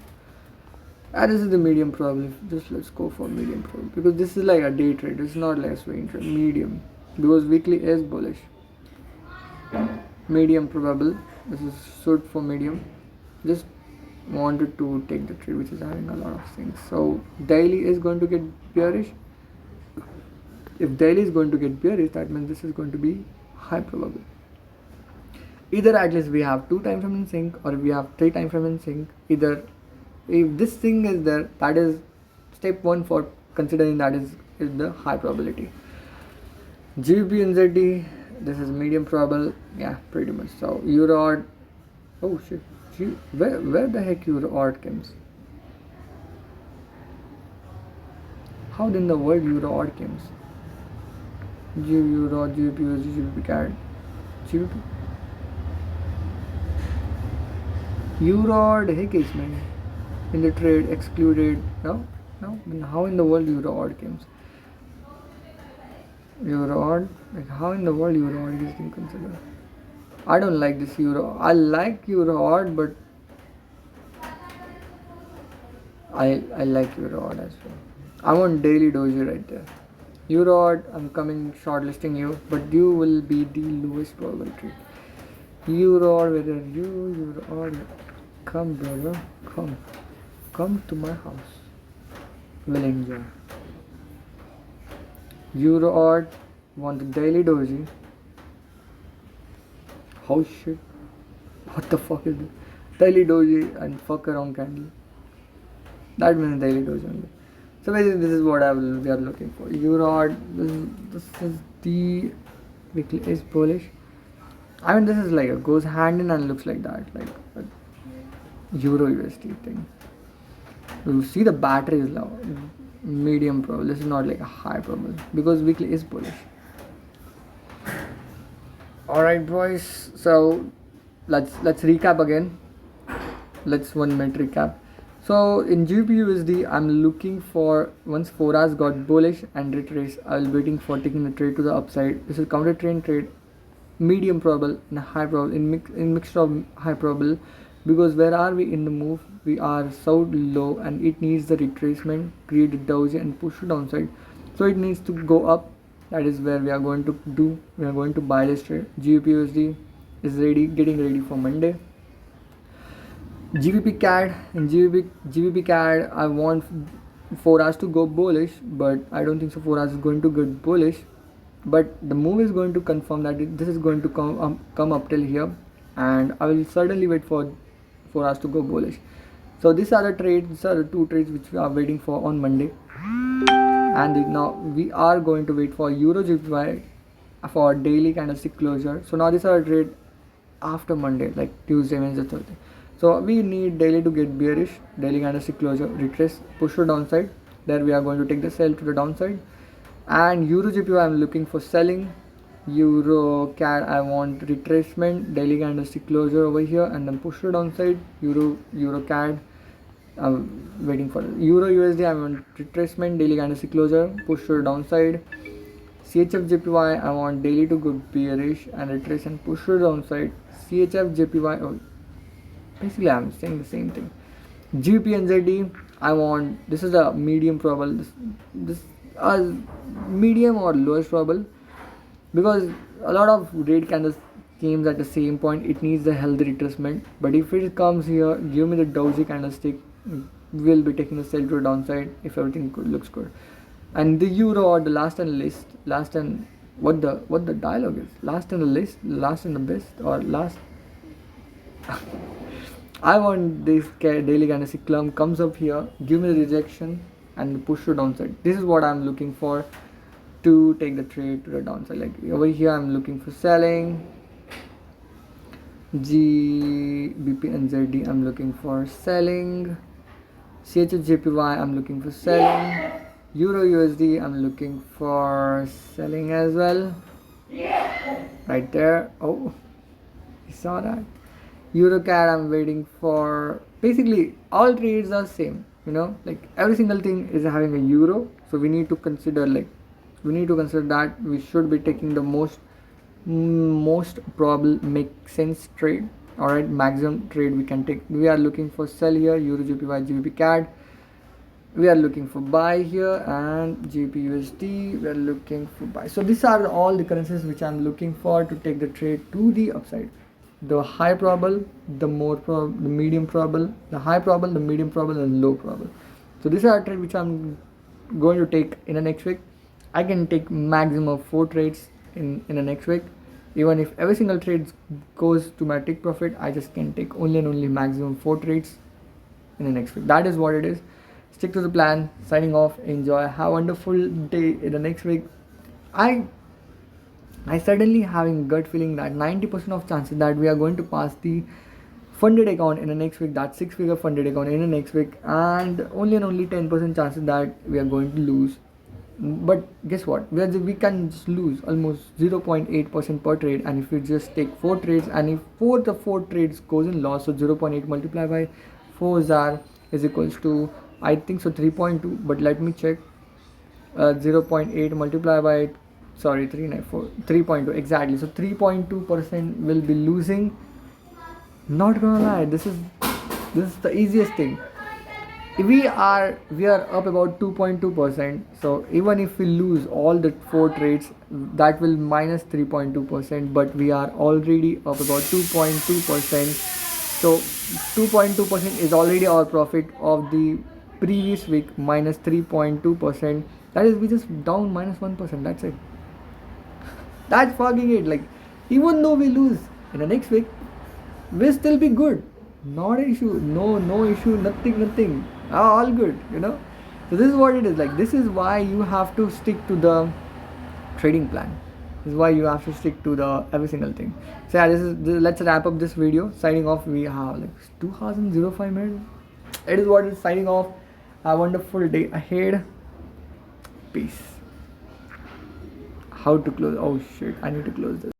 This is the medium probable. Just let's go for medium probable because this is like a day trade. It's not like a swing trade. Medium because weekly is bullish. Medium probable. This is suit for medium. Just wanted to take the trade which is having a lot of things. So daily is going to get bearish. If daily is going to get bearish, that means this is going to be high probable. Either at least we have 2 time frame in sync or we have 3 time frame in sync. Either if this thing is there, that is step 1 for considering that is the high probability. GBP NZD, this is medium probable. Yeah, pretty much. So Euro odd. Oh shit. Where the heck Euro odd comes? How in the world Euro odd comes? Euro, GBP, GBP CAD, GBP. Euro odd heck is man in the trade excluded. No. Then how in the world Euro odd comes? Euro odd? Like how in the world Euro odd is being considered? I don't like this Euro. I like Euro odd, but I like Euro odd as well. I'm on daily doji right there. Euro odd, I'm coming shortlisting you, but you will be the lowest probability. Euro odd, whether Euro odd, come brother, come to my house. We'll enjoy. Euro odd, want the daily doji. How shit? What the fuck is this? Daily doji and fuck around candle. That means daily doji only. So basically, this is what we are looking for. Euro odd. This is the weekly is bullish. I mean, this is like a goes hand in and looks like that, like a Euro USD thing. You see the battery is low, medium probable. This is not like a high probable because weekly is bullish. Alright boys, so let's recap again. Let's 1 minute recap. So in GBPUSD, I'm looking for once 4 hours got bullish and retrace, I'll be waiting for taking the trade to the upside. This is counter trade, medium probable and high probable in mixture of high probable, because where are we in the move? We are so low and it needs the retracement, create a doji and push it downside. So it needs to go up. That is where we are going to do. We are going to buy this trade. GBPUSD is ready, getting ready for Monday. GBP CAD and GBP CAD, I want 4 hours to go bullish, but I don't think so 4 hours is going to get bullish. But the move is going to confirm that this is going to come up till here, and I will certainly wait for 4 hours to go bullish. So these are the trades. These are the 2 trades which we are waiting for on Monday. And now we are going to wait for Euro GBP for daily candlestick closure. So now these are trade after Monday, like Tuesday, Wednesday, Thursday. So we need daily to get bearish, daily candlestick closure, retrace, push to downside. There we are going to take the sell to the downside. And Euro GBP I'm looking for selling. Euro CAD I want retracement, daily candlestick closure over here, and then push to downside. Euro CAD I'm waiting for Euro USD. I want retracement, daily candlestick closure, push to the downside. CHF JPY I want daily to go bearish and retrace and push to the downside. CHF JPY, oh, basically I'm saying the same thing. GBP NZD I want, this is a medium probable, this medium or lowest probable, because a lot of red candles came at the same point. It needs the healthy retracement, but if it comes here, give me the doji candlestick, we'll be taking the sell to the downside if everything looks good. And the euro or the last and list, last and what the dialogue is, last and the list, last and the best, or last I want this daily candlestick clump comes up here, give me the rejection and push to downside. This is what I'm looking for to take the trade to the downside. Like over here I'm looking for selling. GBP NZD I'm looking for selling. CHF JPY I'm looking for selling. Euro USD I'm looking for selling as well. Right there. Oh, you saw that. Euro CAD I'm waiting for. Basically all trades are same, you know, like every single thing is having a euro, so we need to consider that we should be taking the most probable make sense trade. All right, maximum trade we can take. We are looking for sell here, Euro JPY GBP CAD. We are looking for buy here, and GBPUSD we are looking for buy. So these are all the currencies which I'm looking for to take the trade to the upside. The high probable, the medium probable, the high probable, the medium probable, and low probable. So these are trades which I'm going to take in the next week. I can take maximum of 4 trades in the next week. Even if every single trade goes to my take profit, I just can take only and only maximum 4 trades in the next week. That is what it is. Stick to the plan. Signing off. Enjoy. Have a wonderful day in the next week. I certainly having gut feeling that 90% of chances that we are going to pass the funded account in the next week, that 6-figure funded account in the next week, and only 10% chances that we are going to lose. But guess what? We can just lose almost 0.8% per trade, and if we just take 4 trades, and if the 4 trades goes in loss, so 0.8 multiplied by 4 ZAR is equals to, I think so, 3.2, but let me check. 0.8 multiplied by sorry, 394, 3.2 exactly. So 3.2% will be losing. Not gonna lie, this is the easiest thing. We are up about 2.2%. So even if we lose all the 4 trades, that will minus 3.2%. But we are already up about 2.2%. So 2.2% is already our profit of the previous week minus 3.2%. That is, we just down minus 1%. That's it. That's fucking it. Like, even though we lose in the next week, we'll still be good. Not an issue. No issue. Nothing. All good. So this is what it is. Like, this is why you have to stick to the trading plan. This is why you have to stick to the every single thing. So yeah, let's wrap up this video. Signing off. We have like 2,005 minutes. It is what it is. Signing off. Have a wonderful day ahead. Peace. How to close? Oh shit! I need to close this.